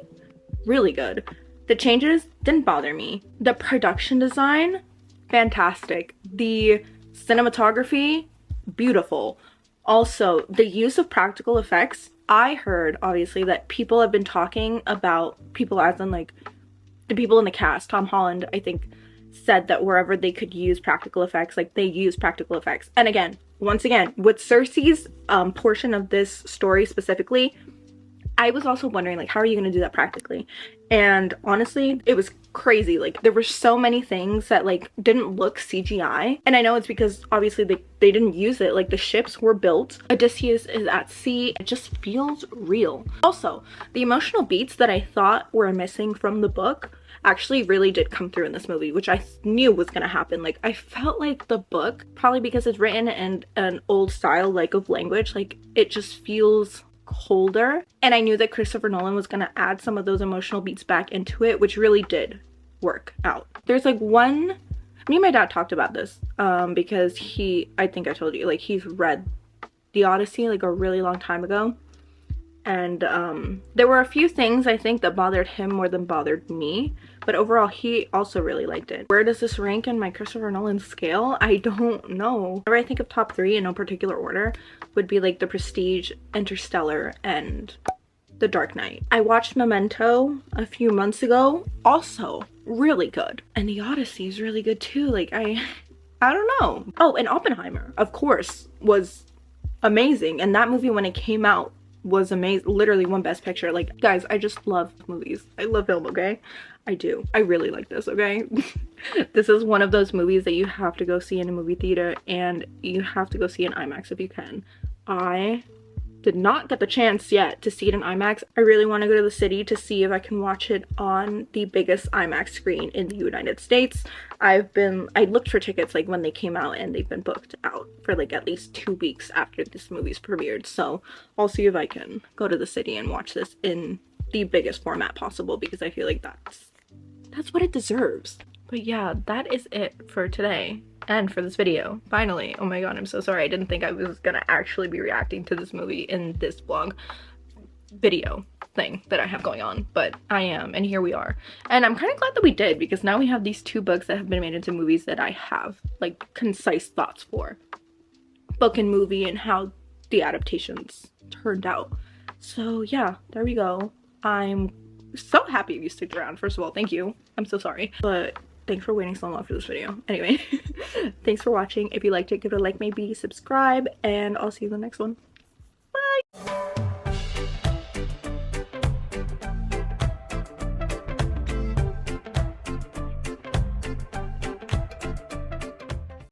Speaker 1: really good. The changes didn't bother me. The production design, fantastic. The cinematography, beautiful. Also, the use of practical effects, I heard, obviously, that people have been talking about, people as in like, the people in the cast, Tom Holland, I think, said that wherever they could use practical effects, like, they use practical effects. And again, once again, with Cersei's portion of this story specifically, I was also wondering, like, how are you going to do that practically? And honestly, it was crazy. Like, there were so many things that, like, didn't look CGI. And I know it's because, obviously, they didn't use it. Like, the ships were built. Odysseus is at sea. It just feels real. Also, the emotional beats that I thought were missing from the book actually really did come through in this movie, which I knew was gonna happen. Like, I felt like the book, probably because it's written in an old style, like, of language, like, it just feels colder, and I knew that Christopher Nolan was gonna add some of those emotional beats back into it, which really did work out. There's like one, me and my dad talked about this because I think I told you, like, he's read the Odyssey like a really long time ago, and there were a few things I think that bothered him more than bothered me, but overall he also really liked it. Where does this rank in my Christopher Nolan scale? I don't know. Whenever I think of top 3 in no particular order, would be like The Prestige, Interstellar, and The Dark Knight. I watched Memento a few months ago, also really good, and the Odyssey is really good too. Like, I don't know. Oh, and Oppenheimer, of course, was amazing, and that movie when it came out was amazing. Literally won Best Picture. Like, guys, I just love movies. I love film, okay? I do. I really like this, okay? This is one of those movies that you have to go see in a movie theater, and you have to go see in IMAX if you can. I did not get the chance yet to see it in IMAX. I really want to go to the city to see if I can watch it on the biggest IMAX screen in the United States. I looked for tickets like when they came out, and they've been booked out for like at least 2 weeks after this movie's premiered. So I'll see if I can go to the city and watch this in the biggest format possible, because I feel like that's what it deserves. But yeah, that is it for today and for this video. Finally. Oh my god, I'm so sorry. I didn't think I was gonna actually be reacting to this movie in this vlog video thing that I have going on, but I am, and here we are. And I'm kind of glad that we did, because now we have these 2 books that have been made into movies that I have like concise thoughts for, book and movie, and how the adaptations turned out. So yeah, there we go. I'm so happy you sticked around. First of all, thank you. I'm so sorry, but thanks for waiting so long for this video. Anyway, thanks for watching. If you liked it, give it a like, maybe subscribe, and I'll see you in the next one.